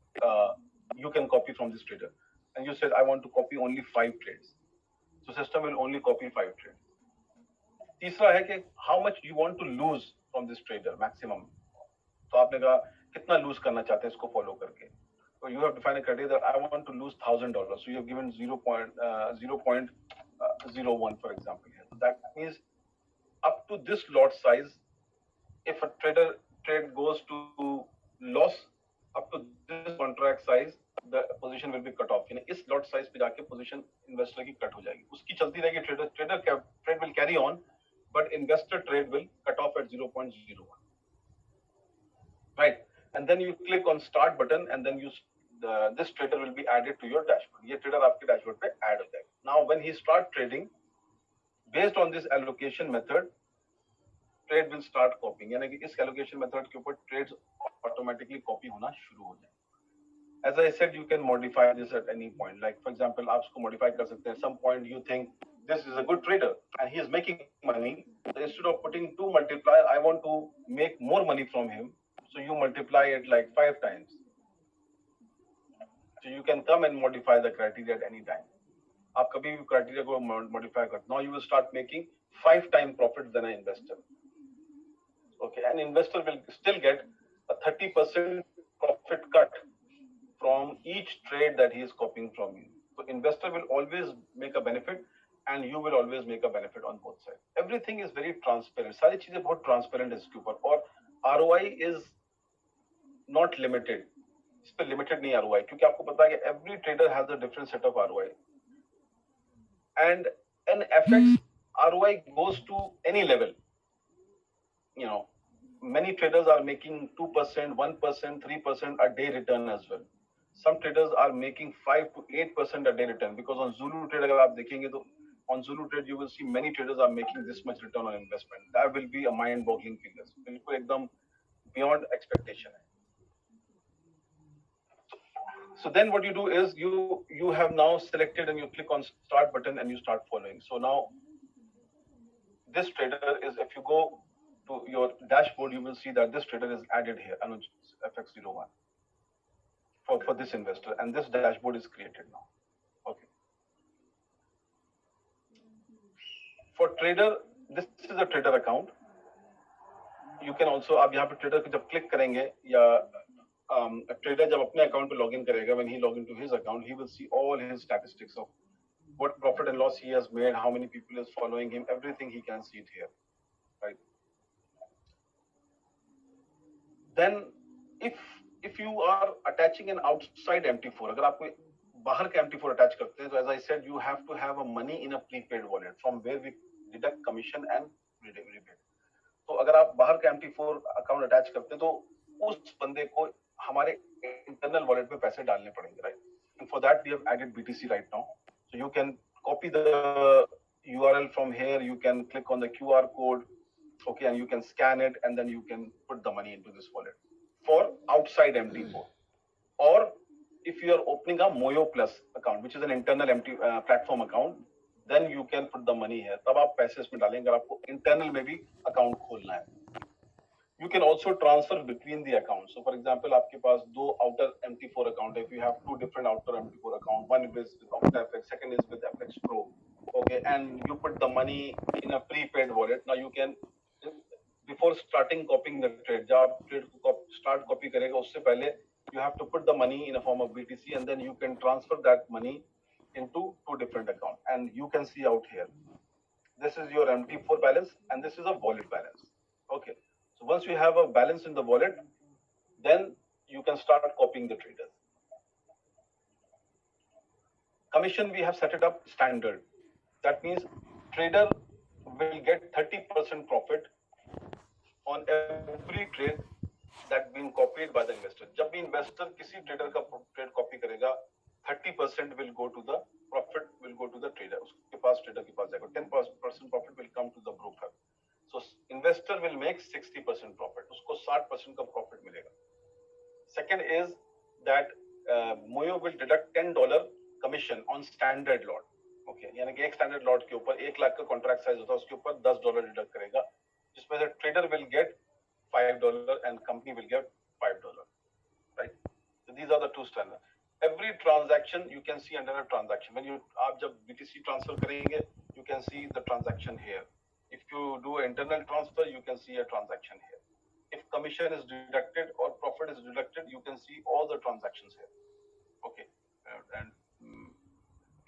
you can copy from this trader? And you said, I want to copy only 5 trades. So system will only copy 5 trades. तीसरा है कि how much you want to lose from this trader, maximum. तो आपने कहा कितना lose करना चाहते हैं इसको follow करके. So you have defined a criteria that I want to lose $1,000. So you have given 0.01 for example here. So that means up to this lot size, if a trade goes to loss, up to this contract size, the position will be cut off. यानी इस lot size पे जाके position investor की cut हो जाएगी. उसकी चलती रहेगी, trade will carry on, but investor trade will cut off at 0.01. Right? And then you click on start button, and then this trader will be added to your dashboard. ये trader आपके dashboard पे add हो जाएगा. Now when he start trading, based on this allocation method, trade will start copying. यानी कि इस allocation method के ऊपर trades automatically copy होना शुरू हो जाएंगे. As I said, you can modify this at any point. Like for example, आप इसको modify कर सकते हैं. Some point you think this is a good trader and he is making money. So instead of putting 2 multiplier, I want to make more money from him. So you multiply it like 5 times. So you can come and modify the criteria at any time. आप कभी भी criteria को modify कर. Now you will start making 5 times profit than an investor. Okay, an investor will still get a 30% profit cut from each trade that he is copying from you. So investor will always make a benefit and you will always make a benefit on both sides. Everything is very transparent. सारी चीजें बहुत transparent है इसके ऊपर. और ROI is not limited. इस पे limited नहीं ROI, क्योंकि आपको पता है कि every trader has a different set of ROI. And in FX, ROI goes to any level. You know, many traders are making 2%, 1%, 3% a day return as well. Some traders are making 5 to 8% a day return, because on Zulu Trade अगर आप देखेंगे तो on Zulu Trade you will see many traders are making this much return on investment. That will be a mind-boggling figures. बिल्कुल एकदम beyond expectation है. So then what you do is you have now selected and you click on start button and you start following. So now this trader is, if you go to your dashboard, you will see that this trader is added here, Anuj FX01, for this investor, and this dashboard is created now. Okay. For trader, this is a trader account. You can also, आप यहाँ पे trader को जब click करेंगे या trader जब अपने account पे login करेगा, when he log into his account, he will see all his statistics of what profit and loss he has made, how many people is following him, everything he can see it here, right? Then if you are attaching an outside MT4, अगर आप कोई बाहर का MT4 attach करते हैं, so as I said, you have to have a money in a prepaid wallet from where we deduct commission and rebate. तो अगर आप बाहर का MT4 account attach करते हैं, तो उस बंदे को हमारे internal wallet में पैसे डालने पड़ेंगे, right? And for that we have added BTC right now. So you can copy the URL from here. You can click on the QR code. Okay, and you can scan it, and then you can put the money into this wallet for outside MT4. Or if you are opening a Moyo Plus account, which is an internal platform account, then you can put the money here. तब आप पैसे इसमें डालेंगे, अगर आपको internal में भी account खोलना है. You can also transfer between the accounts. So for example, आपके पास 2 outer MT4 account. If you have 2 different outer MT4 account, one is with OptaFX, second is with FX Pro. Okay, and you put the money in a prepaid wallet. Now you can, before starting copying the trade, जब आप trade को start copy करेगा, उससे पहले you have to put the money in a form of BTC, and then you can transfer that money into two different accounts. And you can see out here, this is your MT4 balance and this is a wallet balance. Okay. So once you have a balance in the wallet, then you can start copying the traders. Commission, we have set it up standard. That means trader will get 30% profit on every trade that being copied by the investor. जब भी investor किसी trader का trade copy करेगा, 30% will go to the profit will go to the trader. उसके पास trader के पास जाएगा. 10% profit will come to the broker. So investor will make 60% profit. उसको 60% का profit मिलेगा. Second is that Moyo will deduct $10 commission on standard lot. Okay, यानी कि एक standard lot के ऊपर 1 लाख का contract size होता है, उसके ऊपर $10 deduct करेगा, जिसमें से trader will get $5 and company will get $5, right? So these are the two standards. Every transaction you can see under a transaction. When you आप जब BTC transfer करेंगे, you can see the transaction here. If you do internal transfer, you can see a transaction here. If commission is deducted or profit is deducted, you can see all the transactions here. Okay, and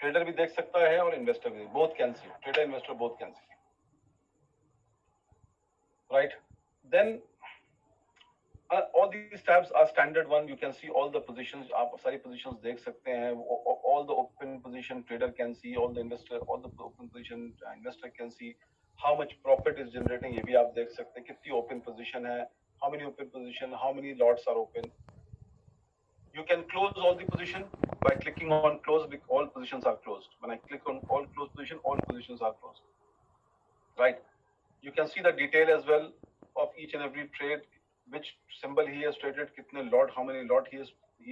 trader भी देख सकता है और investor भी, both can see. Trader, investor both can see. Right? Then all these tabs are standard one. You can see all the positions. आप सारी positions देख सकते हैं. All the open position trader can see. All the open position investor can see. How much profit is generating, ये भी आप देख सकते हैं. कितनी open position है, how many open position, how many lots are open. You can close all the position by clicking on close. All positions are closed. When I click on all close position, all positions are closed. Right? You can see the detail as well of each and every trade, which symbol he has traded, kitne lot, how many lot he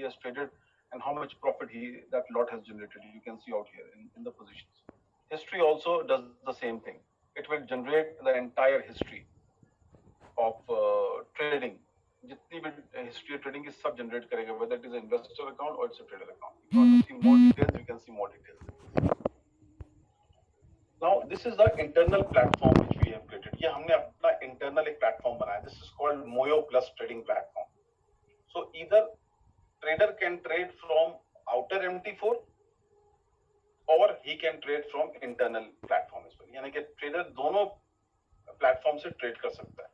has traded, and how much profit that lot has generated. You can see out here in the positions. History also does the same thing. It will generate the entire history of trading. जितनी भी history of trading is सब generate करेगा, whether it is an investor account or it's a trader account. If you want to see more details, you can see more details. Now, this is the internal platform which we have created. ये हमने अपना internal एक platform बनाया. This is called Moyo Plus Trading Platform. So either trader can trade from outer MT4 or he can trade from internal platform as well. यानी कि trader दोनों platform से trade कर सकता है.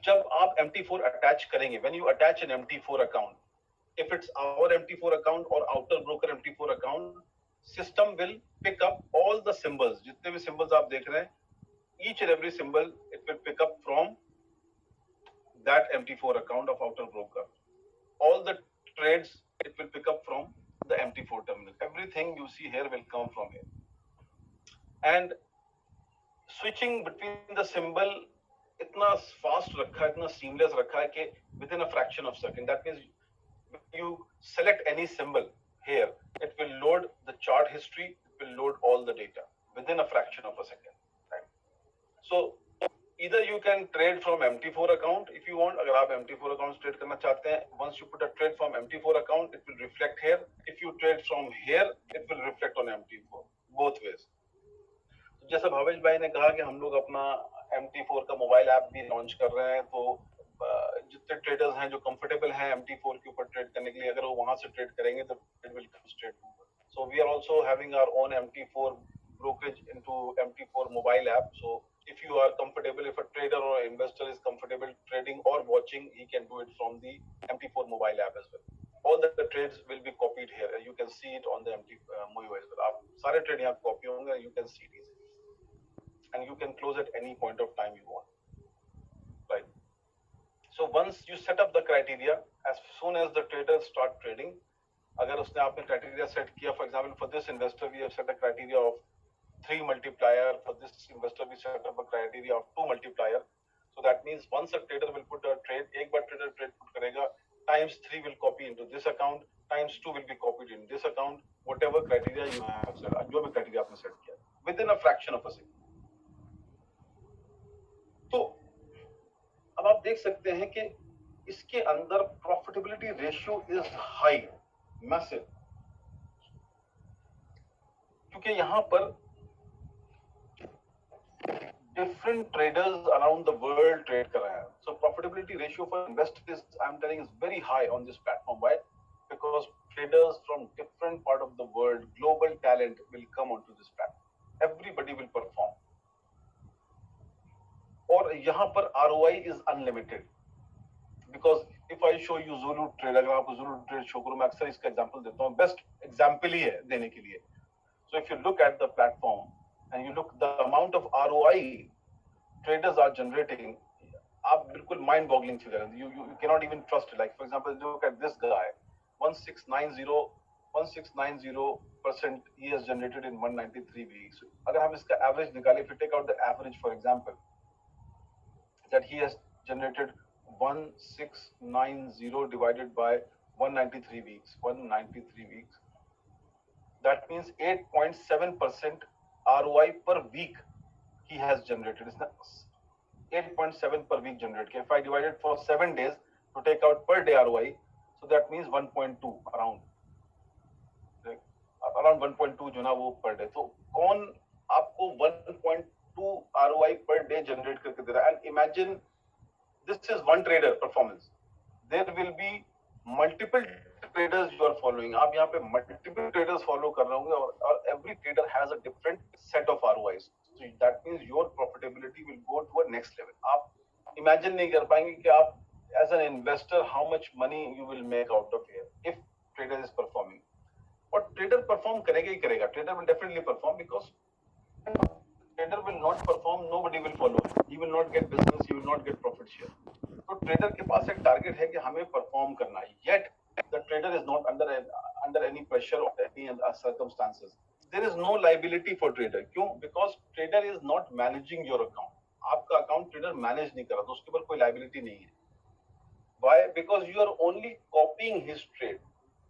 जब आप MT4 attach करेंगे, when you attach an MT4 account, if it's our MT4 account or outer broker MT4 account, system will pick up all the symbols. जितने भी symbols आप देख रहे हैं, each and every symbol it will pick up from that MT4 account of outer broker. All the trades it will pick up from the MT4 terminal. Everything you see here will come from here. And switching between the symbol इतना fast रखा है, इतना seamless रखा है कि within a fraction of second. That means you select any symbol here, it will load the chart history, it will load all the data within a fraction of a second. Right? So either you can trade from MT4 account if you want. अगर आप MT4 account trade करना चाहते हैं, once you put a trade from MT4 account, it will reflect here. If you trade from here, it will reflect on MT4. Both ways. जैसा भावेश भाई ने कहा कि हम लोग अपना MT4 का मोबाइल ऐप भी लॉन्च कर रहे हैं, तो जितने ट्रेडर्स हैं जो कंफर्टेबल हैं MT4 के ऊपर ट्रेड करने के लिए, अगर वो वहां से ट्रेड करेंगे तो it will come straight over. So we are also having our own MT4 brokerage into MT4 mobile app. So if you are comfortable, if a trader or investor is comfortable trading or watching, he can do it from the MT4 mobile app as well. All the trades will be copied here. You can see it on the Moyo as well. आप सारे trade यहाँ copy होंगे, you can see it easily, and you can close at any point of time you want. Right. So once you set up the criteria, as soon as the traders start trading, अगर उसने आपने criteria set किया, for example, for this investor we have set a criteria of 3 multiplier. For this investor we set up a criteria of 2 multiplier. So that means once a trader will put a trade, एक बार trader trade put करेगा, times 3 will copy into this account, times 2 will be copied in this account, whatever criteria you have set, जो भी criteria आपने set किया, within a fraction of a second. तो अब आप देख सकते हैं कि इसके अंदर profitability ratio is high, massive, क्योंकि यहाँ पर different traders around the world trade कर रहे हैं. So profitability ratio for investors, I'm telling, is very high on this platform. Why? because traders from different part of the world, global talent will come onto this platform. Everybody will perform. और यहाँ पर ROI is unlimited. Because if I show you Zulu trade, अगर आपको Zulu trade show करूँ, मैं अक्सर इसका example देता हूँ, best example ही है देने के लिए. So if you look at the platform and you look the amount of ROI traders are generating, आप बिल्कुल mind boggling figure. You cannot even trust it. Like for example, look at this guy, 1690% he has generated in 193 weeks. अगर हम इसका average निकालें, if you take out the average for example, that he has generated 1690 divided by 193 weeks. 193 weeks. That means 8.7% ROI per week he has generated. It's not 8.7 per week generated. If I divide it for 7 days to take out per day ROI, so that means 1.2 around 1.2 जो ना वो per day. तो कौन आपको 1.2 ROI per day generate करके दे रहा है? And imagine this is one trader performance. There will be multiple traders you are following. आप यहाँ पे multiple traders follow कर रहे होंगे और every trader has a different set of ROIs. So that means your profitability will go to a next level. आप imagine नहीं कर पाएंगे कि आप as an investor how much money you will make out of here if trader is performing. और trader perform करेगा ही करेगा. Trader will definitely perform because trader will not perform, nobody will follow. He will not get business, he will not get profit share. तो trader के पास एक target है कि हमें परफॉर्म करना है. Yet the trader is not under any pressure or any circumstances. There is no liability for trader. क्यों? Because trader is not managing your account. आपका अकाउंट ट्रेडर मैनेज नहीं कर रहा, तो उसके ऊपर कोई लाइबिलिटी नहीं है. Why? Because you are only copying his trade.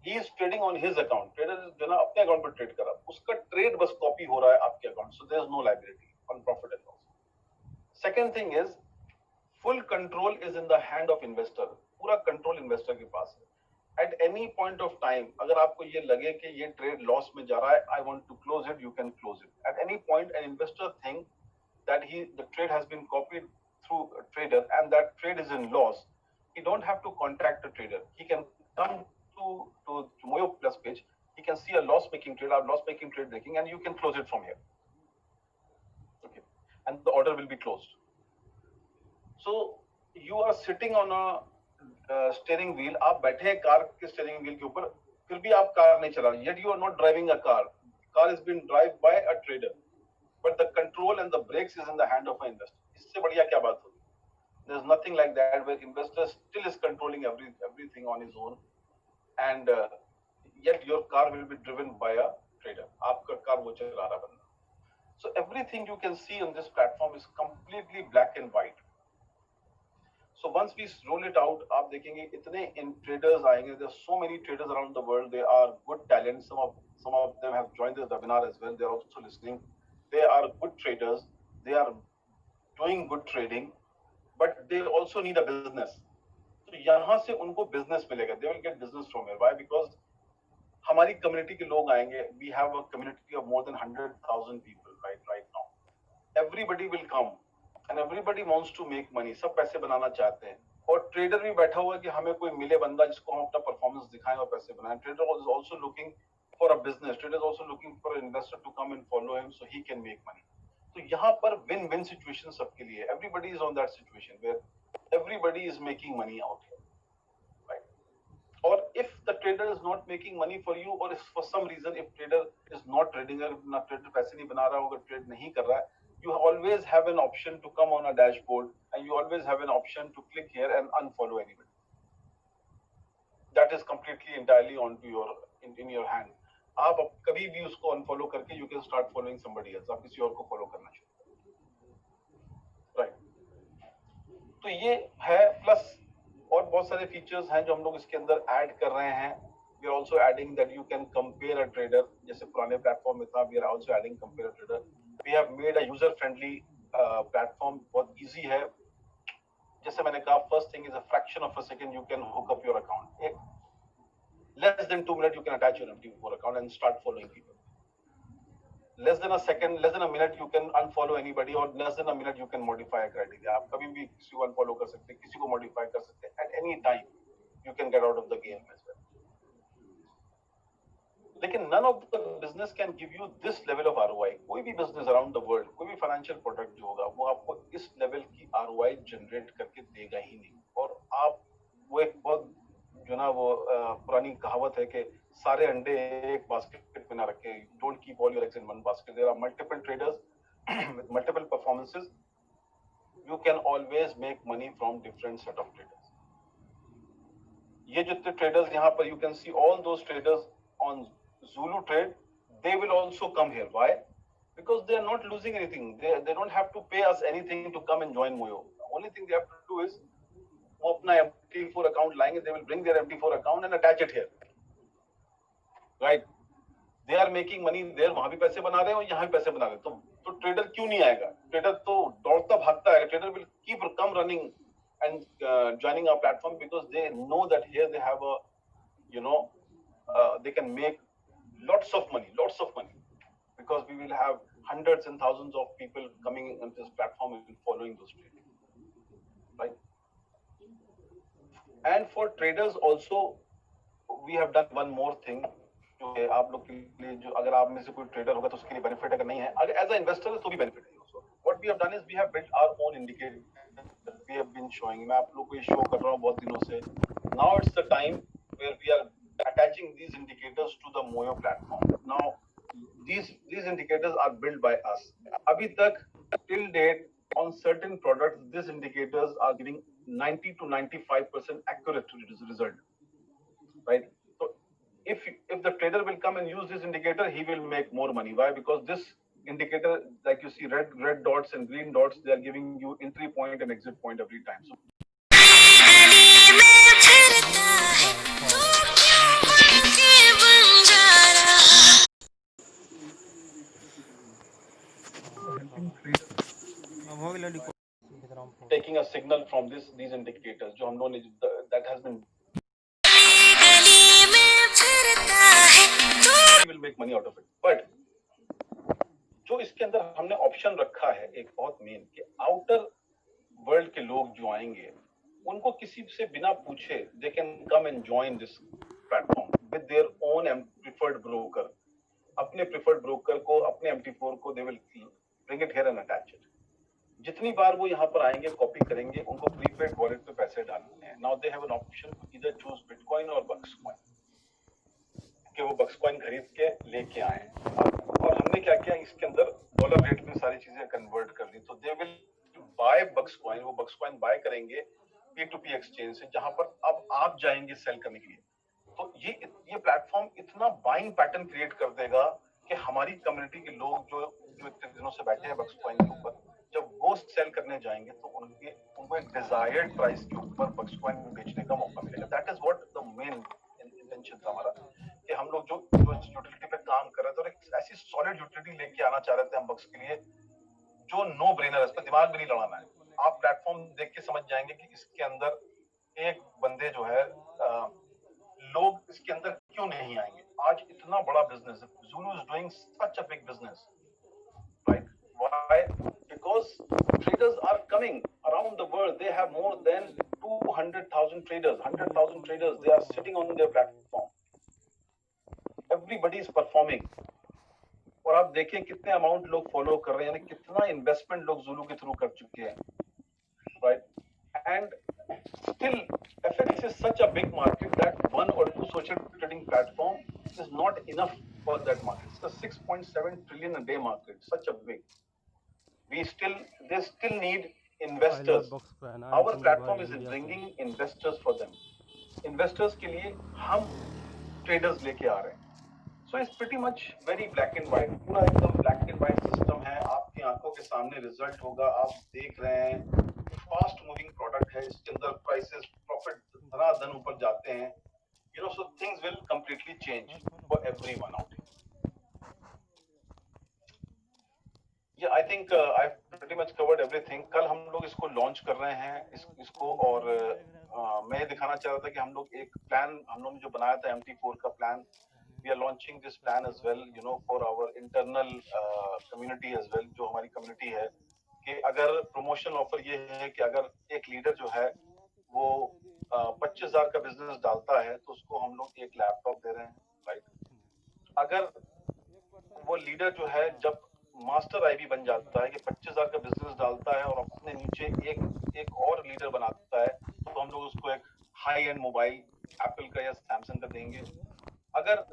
He is trading on his account. Trader जो ना अपने अकाउंट पर ट्रेड कर रहा है, उसका ट्रेड बस कॉपी हो रहा है आपके account. So there is no liability on profit and loss. Second thing is full control is in the hand of investor. पूरा कंट्रोल इन्वेस्टर के पास है. At any point of time, अगर आपको ये लगे कि ये ट्रेड लॉस में जा रहा है, I want to close it, you can close it. At any point, an investor think that the trade has been copied through a trader and that trade is in loss. He don't have to contact a trader. He can come to Moyo Plus page. He can see a loss-making trade, or loss-making trade breaking, and you can close it from here. Okay, and the order will be closed. So you are sitting on a steering wheel. आप बैठे हैं car के steering wheel के ऊपर, फिर भी आप car नहीं चला रहे. Yet you are not driving a car. Car is being driven by a trader, but the control and the brakes is in the hand of an investor. इससे बढ़िया क्या बात होगी? There's nothing like that where investor still is controlling everything on his own, and yet your car will be driven by a trader. आपका car वो चला रहा बंदा. So everything you can see on this platform is completely black and white. So once we roll it out, आप देखेंगे इतने traders आएंगे. There are so many traders around the world. They are good talent. Some of them have joined this webinar as well. They are also listening. They are good traders. They are doing good trading, but they also need a business. तो यहाँ से उनको business मिलेगा. They will get business from here. Why? Because हमारी community के लोग आएंगे. We have a community of more than 100,000 people right now. Everybody will come. And everybody wants to make money. सब पैसे बनाना चाहते हैं. और ट्रेडर भी बैठा हुआ है कि हमें कोई मिले बंदा जिसको हम अपना परफॉर्मेंस दिखाएं और पैसे बनाएं. Trader is also looking for a business. Trader is also looking for an investor to come and follow him so he can make money. तो यहाँ पर win-win situation सबके लिए. Everybody is on that situation where everybody is making money out here, right? Or if the trader is not making money for you, or if for some reason if trader is not trading, अगर ना trader पैसे नहीं बना रहा होगा, trade नहीं कर रहा है, you always have an option to come on a dashboard and you always have an option to click here and unfollow anybody. That is completely entirely onto your in your hand. आप कभी भी उसको unfollow करके you can start following somebody else. आप किसी और को follow करना शुरू करें. Right. तो ये है plus और बहुत सारे features हैं जो हम लोग इसके अंदर add कर रहे हैं. We are also adding that you can compare a trader. जैसे पुराने platform में था, we are also adding compare a trader. We have made a user-friendly platform. बहुत easy है. जैसे मैंने कहा, first thing is a fraction of a second you can hook up your account. Less than 2 minutes you can attach your MT4 account and start following people. Less than a second, less than a minute you can unfollow anybody, or less than a minute you can modify a criteria. आप कभी भी किसी को unfollow कर सकते हैं, किसी को modify कर सकते हैं. At any time you can get out of the game as well. लेकिन none of the business can give you this level of ROI. कोई भी business around the world, कोई भी financial product जो होगा वो आपको इस level की ROI generate करके देगा ही नहीं. और आप वो एक बहुत जो ना वो पुरानी कहावत है कि सारे अंडे एक बास्केट में ना रखे. Don't keep all your eggs in one basket. There are multiple traders with multiple performances. You can always make money from different set of traders. ये जितने traders यहाँ पर you can see all those traders on Zulu Trade, they will also come here. Why? Because they are not losing anything. They don't have to pay us anything to come and join Moyo. The only thing they have to do is वो अपना MT4 account लाएंगे. They will bring their MT4 account and attach it here. Right? They are making money there. वहाँ भी पैसे बना रहे हैं और यहाँ भी पैसे बना रहे हैं. तो trader क्यों नहीं आएगा? Trader तो दौड़ता भागता है. Trader will keep come running and joining our platform because they know that here they have a, you know, they can make lots of money, because we will have hundreds and thousands of people coming on this platform and following those traders, right? And for traders also, we have done one more thing. जो आप लोग के लिए जो अगर आप में से कोई ट्रेडर होगा तो उसके लिए बेनिफिट अगर नहीं है, अगर एज अ इन्वेस्टर है तो भी बेनिफिट है. So what we have done is we have built our own indicator that we have been showing. मैं आप लोग को ये शो कर रहा हूँ बहुत दिनों से. Now it's the time where we are attaching these indicators to the Moyo platform. Now these indicators are built by us. अभी तक till date on certain products these indicators are giving 90 to 95% accurate result, right? So if the trader will come and use this indicator, he will make more money. Why? Because this indicator, like you see red dots and green dots, they are giving you entry point and exit point every time. So taking a signal from these indicators जो हम लोगों ने that has been will make money out of it. But जो इसके अंदर हमने option रखा है एक बहुत मेन कि आउटर वर्ल्ड के लोग जो आएंगे उनको किसी से बिना पूछे they can come and join this platform with their own preferred broker. अपने preferred broker को अपने MT4 को they will bring it here and attach it. जितनी बार वो यहाँ पर आएंगे कॉपी करेंगे उनको प्रीपेड वॉलेट पे पैसे डालने हैं. Now they have an option to either choose bitcoin और बक्सकॉइन कि वो बक्सकॉइन खरीद के लेके आए. और हमने क्या किया इसके अंदर डॉलर रेट में सारी चीजें कन्वर्ट कर दी. तो दे विल बाय बक्सकॉइन, वो बक्सकॉइन बाय करेंगे P2P एक्सचेंज से जहां पर अब आप जाएंगे सेल करने के लिए. तो ये प्लेटफॉर्म इतना बाइंग पैटर्न क्रिएट कर देगा कि हमारी कम्युनिटी के लोग जो इतने दिनों से बैठे हैं बक्सकॉइन के ऊपर, जब वो सेल करने जाएंगे तो उनको एक डिजायर्ड प्राइस के ऊपर बक्सकॉइन में बेचने का मौका मिलेगा. That is what the main intention था हमारा कि हम लोग जो यूटिलिटी पे काम कर रहे थे और एक ऐसी सॉलिड यूटिलिटी लेके आना चाह रहे थे हम बक्स के लिए जो नो ब्रेनर है, इस पर दिमाग भी नहीं लड़ाना है. आप प्लेटफॉर्म देख के समझ जाएंगे कि इसके अंदर एक बंदे जो है लोग इसके अंदर क्यों नहीं आएंगे. आज इतना बड़ा बिजनेस है. Zulu is doing such a big business, right? Why? Because traders are coming around the world. They have more than 200,000 traders, 100,000 traders. They are sitting on their platform. Everybody is performing. और आप देखें कितने amount लोग follow कर रहे हैं, यानी कितना इन्वेस्टमेंट लोग Zulu के थ्रू कर चुके हैं, right? And still FX is such a big market that one or two social trading platform is not enough for that market. It's a 6.7 trillion a day market, such a big. They still need investors. Our platform is bringing investors for them. Investors के लिए हम traders लेके आ रहे हैं. So it's pretty much very black and white. पूरा एकदम black and white system है. आपकी आंखों के सामने रिजल्ट होगा, आप देख रहे हैं. फास्ट मूविंग प्रोडक्ट है, इसके अंदर प्राइसेस प्रॉफिट धनाधन ऊपर जाते हैं. You know, so things will completely change for everyone out here. Yeah, I think I've pretty much covered everything. कल हम लोग इसको लॉन्च कर रहे हैं इसको और मैं दिखाना चाह रहा था कि हम लोग एक प्लान हम लोग ने जो बनाया था MT4 का plan, we are launching this plan as well, you know, for our internal community as well. जो हमारी कम्युनिटी है कि अगर प्रमोशनल ऑफर ये है कि अगर एक लीडर जो है वो 25,000 का बिजनेस डालता है तो उसको हम लोग एक लैपटॉप दे रहे हैं, राइट? अगर वो लीडर जो है जब मास्टर आईबी बन जाता है कि 25,000 का बिजनेस डालता है और अपने नीचे एक और लीडर बनाता है, तो हम लोग उसको एक हाई एंड मोबाइल एप्पल का या सैमसंग का देंगे। अगर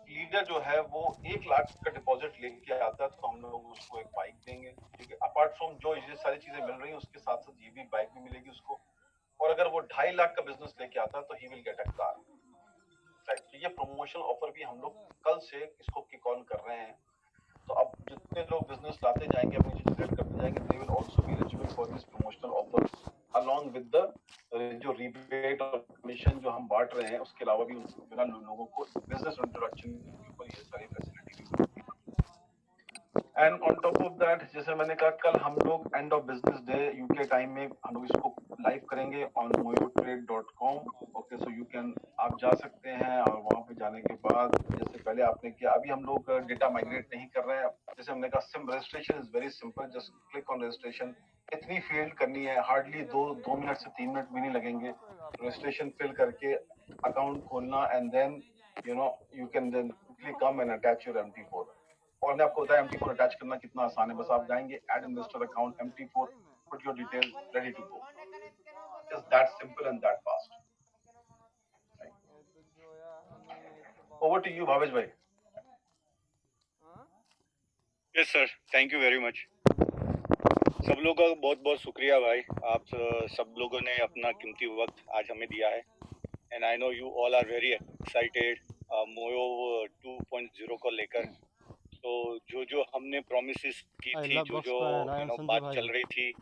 लीडर जो है वो 1 लाख का डिपॉजिट लेके आता है तो हम लोग उसको एक बाइक देंगे, ठीक है। अपार्ट फ्रॉम जो ये सारी चीजें मिल रही हैं उसके साथ साथ ये भी बाइक भी मिलेगी उसको। और अगर वो 2.5 लाख का बिजनेस लेके आता है तो he will get a car, right. तो ये प्रमोशनल ऑफर भी हम लोग कल से इसको किक ऑन कर रहे हैं। तो अब जितने लोग बिजनेस लाते जाएंगे, अपनी चीज जनरेट करते जाएंगे, they will also be eligible for this promotional offers along with the जो रिबेट और कमीशन जो हम बांट रहे हैं, उसके अलावा भी बिना लोगों को बिजनेस इंट्रोडक्शन के ऊपर ये सारी फैसिलिटी भी मिलती है। And on top of that, जैसे मैंने कहा, कल हम लोग end of business day UK time में हम लोग इसको लाइव करेंगे on moyotrade.com। Okay, so you can, आप जा सकते हैं और वहां पे जाने के बाद जैसे पहले आपने किया, अभी हम लोग डेटा माइग्रेट नहीं कर रहे हैं। जैसे हमने कहा, SIM registration is very simple, just click on registration. इतनी फील्ड करनी है, हार्डली दो मिनट से 3 मिनट भी नहीं लगेंगे रजिस्ट्रेशन फिल करके अकाउंट खोलना, and then you can then quickly come and attach your MT4। और मैं आपको बताया MT4 अटैच करना कितना आसान है। बस आप जाएंगे add investor account MT4, put your detail, ready to go. Just that simple and that fast. Over to you Bhavesh भाई। Yes sir, thank you very much. सब लोगों का बहुत बहुत शुक्रिया भाई, आप सब लोगों ने अपना कीमती वक्त आज हमें दिया है। And I know you all are very excited Moyo 2.0 को लेकर। तो जो हमने प्रोमिसेस की थी, जो बात चल रही थी,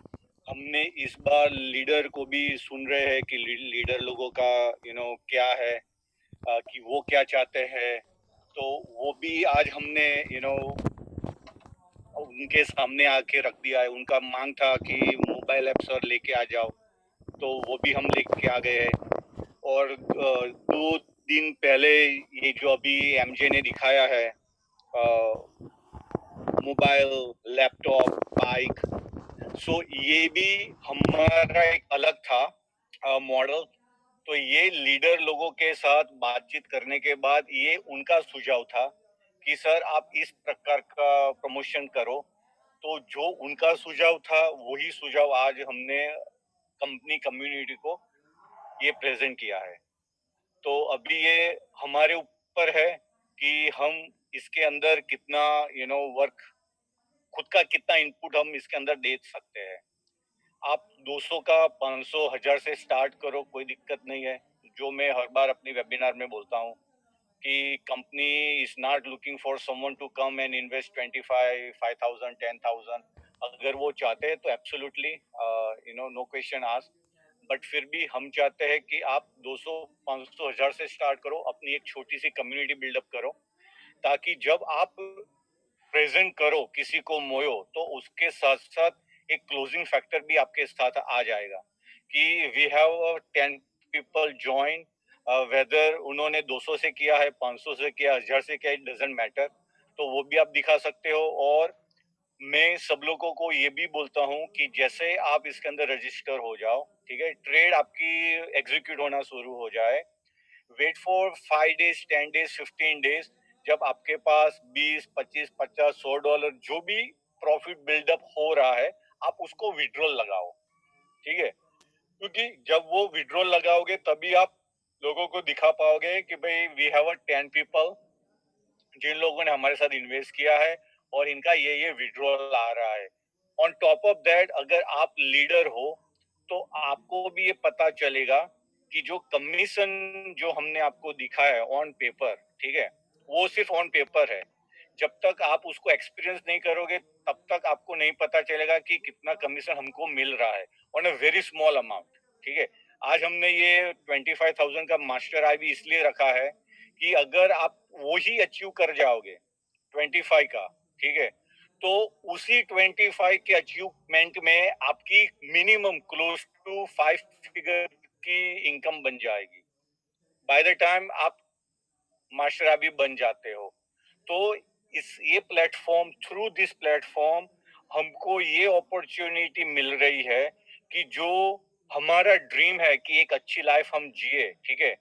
हमने इस बार लीडर को भी सुन रहे हैं कि लीडर लोगों का क्या है, कि वो क्या चाहते हैं। तो वो भी आज हमने उनके सामने आके रख दिया है। उनका मांग था कि मोबाइल ऐप सर लेके आ जाओ, तो वो भी हम लेके आ गए हैं। और 2 दिन पहले ये जो अभी MJ ने दिखाया है, मोबाइल, लैपटॉप, बाइक, सो ये भी हमारा एक अलग था मॉडल। तो ये लीडर लोगों के साथ बातचीत करने के बाद ये उनका सुझाव था कि सर आप इस प्रकार का प्रमोशन करो। तो जो उनका सुझाव था वही सुझाव आज हमने कंपनी कम्युनिटी को ये प्रेजेंट किया है। तो अभी ये हमारे ऊपर है कि हम इसके अंदर कितना वर्क, खुद का कितना इनपुट हम इसके अंदर दे सकते हैं। आप 200 का 500 1000 से स्टार्ट करो, कोई दिक्कत नहीं है। जो मैं हर बार अपनी वेबिनार में बोलता हूँ कि company is not looking for someone to come and invest 25 5000 10,000। अगर वो चाहते हैं तो absolutely no question ask. But फिर भी हम चाहते हैं कि आप 200 500 1000 से स्टार्ट करो, अपनी एक छोटी सी कम्युनिटी बिल्डअप करो, ताकि जब आप प्रेजेंट करो किसी को मोयो, तो उसके साथ साथ एक क्लोजिंग फैक्टर भी आपके साथ आ जाएगा कि we have 10 people join, whether उन्होंने 200 से किया है, 500 से किया, 1000 से किया, इट डजंट मैटर। तो वो भी आप दिखा सकते हो। और मैं सब लोगों को ये भी बोलता हूँ कि जैसे आप इसके अंदर रजिस्टर हो जाओ, ठीक है, ट्रेड आपकी एग्जीक्यूट होना शुरू हो जाए, wait for 5 days 10 days 15 days, जब आपके पास 20 25 50 $100 जो भी प्रॉफिट बिल्डअप हो रहा है, आप उसको विड्रॉल लगाओ, ठीक है। क्योंकि जब वो विड्रॉल लगाओगे तभी आप लोगों को दिखा पाओगे कि भाई वी हैव 10 पीपल जिन लोगों ने हमारे साथ इन्वेस्ट किया है और इनका ये विड्रॉल आ रहा है। ऑन टॉप ऑफ दैट, अगर आप लीडर हो तो आपको भी ये पता चलेगा कि जो कमीशन जो हमने आपको दिखाया है ऑन पेपर, ठीक है, वो सिर्फ ऑन पेपर है। जब तक आप उसको एक्सपीरियंस नहीं करोगे तब तक आपको नहीं पता चलेगा कि कितना कमीशन हमको मिल रहा है on a very small amount, ठीक है। आज हमने ये 25,000 का मास्टर आई भी इसलिए रखा है कि अगर आप वो ही अचीव कर जाओगे 25 का, ठीक है, तो उसी 25 के अचीवमेंट में आपकी मिनिमम क्लोज टू 5 फिगर की इनकम बन जाएगी बाय द टाइम आप मास्टर अभी बन जाते हो। तो ये प्लेटफॉर्म, थ्रू दिस प्लेटफॉर्म हमको ये अपॉर्चुनिटी मिल रही है कि जो हमारा ड्रीम है कि एक अच्छी लाइफ हम जिए, ठीक है,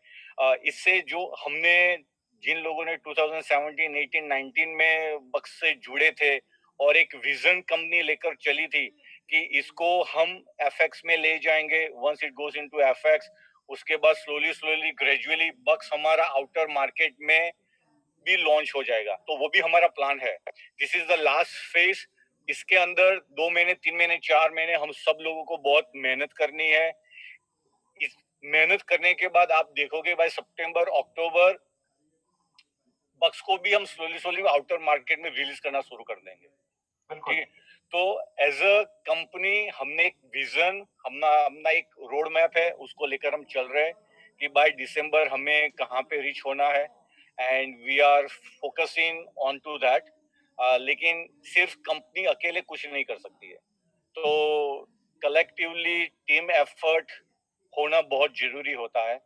इससे जो हमने जिन लोगों ने 2017, 18, 19 में बक्स से जुड़े थे और एक विजन कंपनी लेकर चली थी कि इसको हम एफएक्स में ले जाएंगे, once it goes into FX, उसके बाद स्लोली स्लोली ग्रेजुअली बक्स हमारा आउटर मार्केट में भी लॉन्च हो जाएगा। तो वो भी हमारा प्लान है। This is the last phase. इसके अंदर 2 महीने, 3 महीने, 4 महीने हम सब लोगों को बहुत मेहनत करनी है। इस मेहनत करने के बाद आप देखोगे भाई सितंबर, अक्टूबर बक्स को भी हम स्लोली स्लोली आउटर मार्केट में रिलीज करना शुरू कर देंगे। बिल्कुल। ठीक है, तो एज अ कंपनी हमने एक विजन, हमना एक रोड मैप है, उसको लेकर हम चल रहे हैं कि बाय दिसंबर हमें कहाँ पे रीच होना है, and we are focusing on to that. लेकिन सिर्फ कंपनी अकेले कुछ नहीं कर सकती है, तो कलेक्टिवली टीम एफर्ट होना बहुत जरूरी होता है।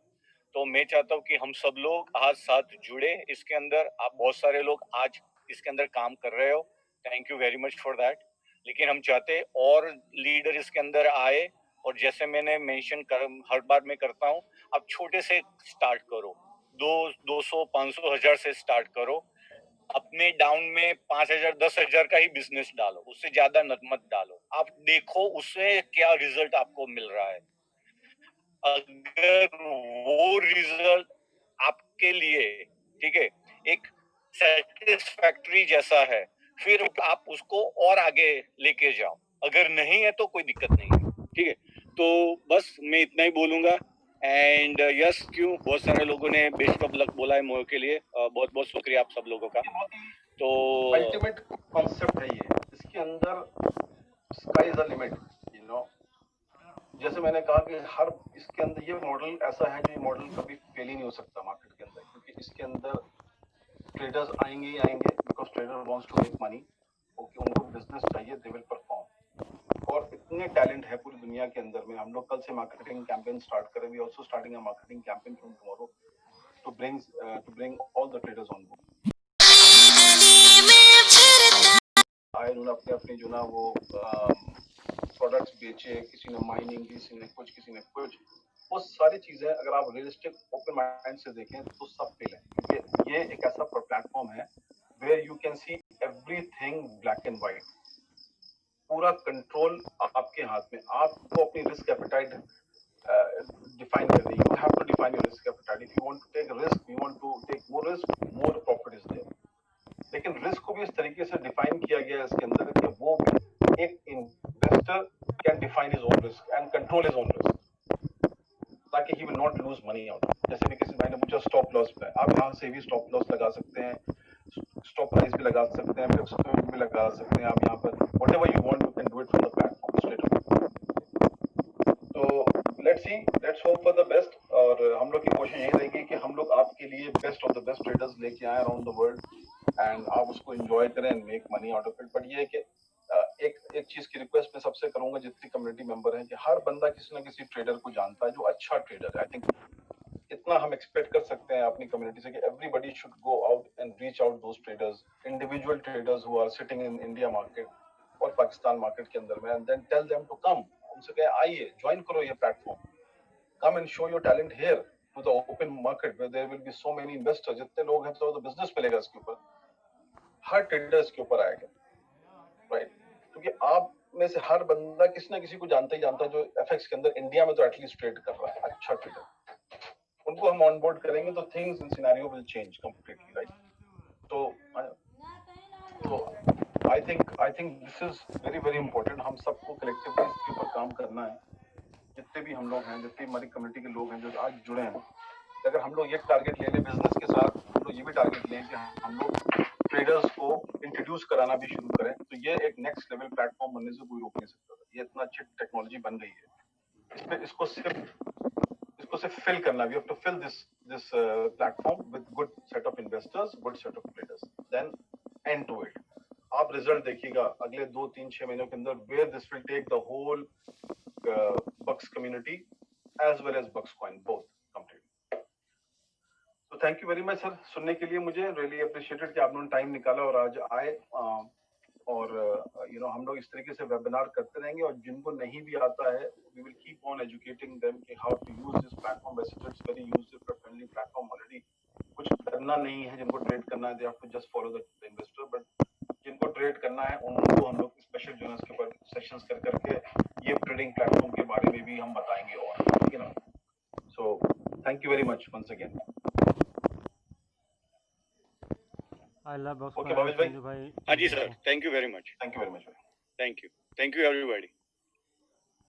तो मैं चाहता हूँ कि हम सब लोग आज साथ जुड़े इसके अंदर। आप बहुत सारे लोग आज इसके अंदर काम कर रहे हो, thank you very much for that. लेकिन हम चाहते और लीडर इसके अंदर आए, और जैसे मैंने मेंशन कर हर बार मैं करता हूँ, आप छोटे से स्टार्ट करो, 200, 500, 1000 से स्टार्ट करो। अपने डाउन में 5000, 10,000 का ही बिजनेस डालो, उससे ज्यादा मत डालो। आप देखो उससे क्या रिजल्ट आपको मिल रहा है। अगर वो रिजल्ट आपके लिए, ठीक है, एक सेटिस्फैक्टरी जैसा है, फिर आप उसको और आगे लेके जाओ। अगर नहीं है तो कोई दिक्कत नहीं है, ठीक है। तो बस मैं इतना ही बोलूंगा। एंड यस, क्यों बहुत सारे लोगों ने बेस्ट ऑफ लक बोला है मोयो के लिए, बहुत बहुत शुक्रिया आप सब लोगों का। तो अल्टीमेट कॉन्सेप्ट है ये, इसके अंदर sky is the limit, you know. जैसे मैंने कहा कि हर इसके अंदर ये मॉडल ऐसा है जो ये मॉडल कभी फेल ही नहीं हो सकता मार्केट के अंदर, क्योंकि इसके अंदर ट्रेडर्स आएंगे ही आएंगे, because trader wants to make money. Okay, उनको बिजनेस चाहिए, दे विल परफॉर्म। और इतने टैलेंट है पूरी दुनिया के अंदर में। हम लोग कल से मार्केटिंग कैंपेन स्टार्ट करें, we also starting a marketing campaign from tomorrow to bring all the traders on board. आए उन्होंने अपने अपने जो ना वो प्रोडक्ट्स बेचे, किसी ने माइनिंग, किसी ने कुछ, किसी ने कुछ। वो सारी चीजें अगर आप रियलिस्टिक ओपन माइंड से देखें तो सब फेल है, क्योंकि ये एक ऐसा प्लेटफॉर्म है where you can see everything black and white. पूरा कंट्रोल आपके हाथ में। आपको अपनी रिस्क एपेटाइट डिफाइन करनी है। You have to define your risk appetite. If you want to take risk, you want to take more risk, more profit is there. लेकिन risk को भी इस तरीके से डिफाइन किया गया है इसके अंदर कि वो एक investor can define his own risk and control his own risk, ताकि he will not lose money out. जैसे भी किसी भाई ने पूछा स्टॉप लॉस पे, आप यहाँ से भी स्टॉप लॉस लगा सकते हैं, स्टॉप प्राइस भी लगा सकते हैं, फिक्स भी लगा सकते हैं। आप यहाँ पर whatever you want, you can do it from the platform straight away. तो let's hope for the best. और हम लोग की कोशिश यही रहेगी कि हम लोग आपके लिए best of the best traders लेके आए अराउंड द वर्ल्ड, एंड आप उसको एंजॉय करें and make money out of it. But ये है कि एक चीज की रिक्वेस्ट मैं सबसे करूंगा, जितनी कम्युनिटी मेंबर हैं, कि हर बंदा किसी ना किसी ट्रेडर को जानता है जो अच्छा ट्रेडर है। आई थिंक इतना हम एक्सपेक्ट कर सकते हैं अपनी कम्युनिटी से कि everybody should go out and reach out those traders, individual traders who are sitting in India market और पाकिस्तान मार्केट के अंदर में, and then tell them to come. उनसे कहे आइए, ज्वाइन करो ये platform, come and show your talent here to the open market where there will be so many investors. जितने लोग हैं तो बिजनेस मिलेगा इसके ऊपर, हर ट्रेडर इसके ऊपर आएगा, राइट? क्योंकि आप में से हर बंदा किसी ना किसी को जानता ही जानता है जो एफएक्स के अंदर इंडिया में तो एटलीस्ट ट्रेड कर रहा है, अच्छा ट्रेडर। उनको हम ऑन बोर्ड करेंगे तो things in scenario will change completely, right? तो I think this is very very important. हम सबको कलेक्टिवली इसके ऊपर काम करना है। जितने भी हम लोग हैं, जितनी हमारी कम्युनिटी के लोग हैं जो आज जुड़े हैं, अगर हम लोग ये टारगेट ले लें बिजनेस के साथ, हम लोग ये भी टारगेट लें कि हम लोग ट्रेडर्स को इंट्रोड्यूस कराना भी शुरू करें, तो ये एक नेक्स्ट लेवल प्लेटफॉर्म बनने से कोई रोक नहीं सकता। ये इतना अच्छी टेक्नोलॉजी बन गई है, इसको सिर्फ फिल करना। We have to fill this platform with good set of investors, good set of traders, then end to it. आप रिजल्ट देखिएगा अगले 2, 3, 6 महीनों के अंदर, where this will take the whole Bucks community as well as Bucks coin, both complete. तो thank you very much sir सुनने के लिए। मुझे रियली अप्रिशिएटेड कि आपने टाइम निकाला और आज आए। और हम लोग इस तरीके से वेबिनार करते रहेंगे, और जिनको नहीं भी आता है, we will keep on educating them कि how to use this platform. वैसे तो it's very user friendly platform already, कुछ करने करना नहीं है, जिनको ट्रेड करना है, they have to just follow the investor, but जिनको ट्रेड करना है उनको हम लोग स्पेशल जो है उसके ऊपर सेशंस कर करके ये ट्रेडिंग प्लेटफॉर्म के बारे में भी हम बताएंगे और, ठीक है ना। So thank you very much once again. I love box Okay, Bhavesh भाई। भाई। हाँ जी sir, thank you very much, thank you very much. Thank you everybody.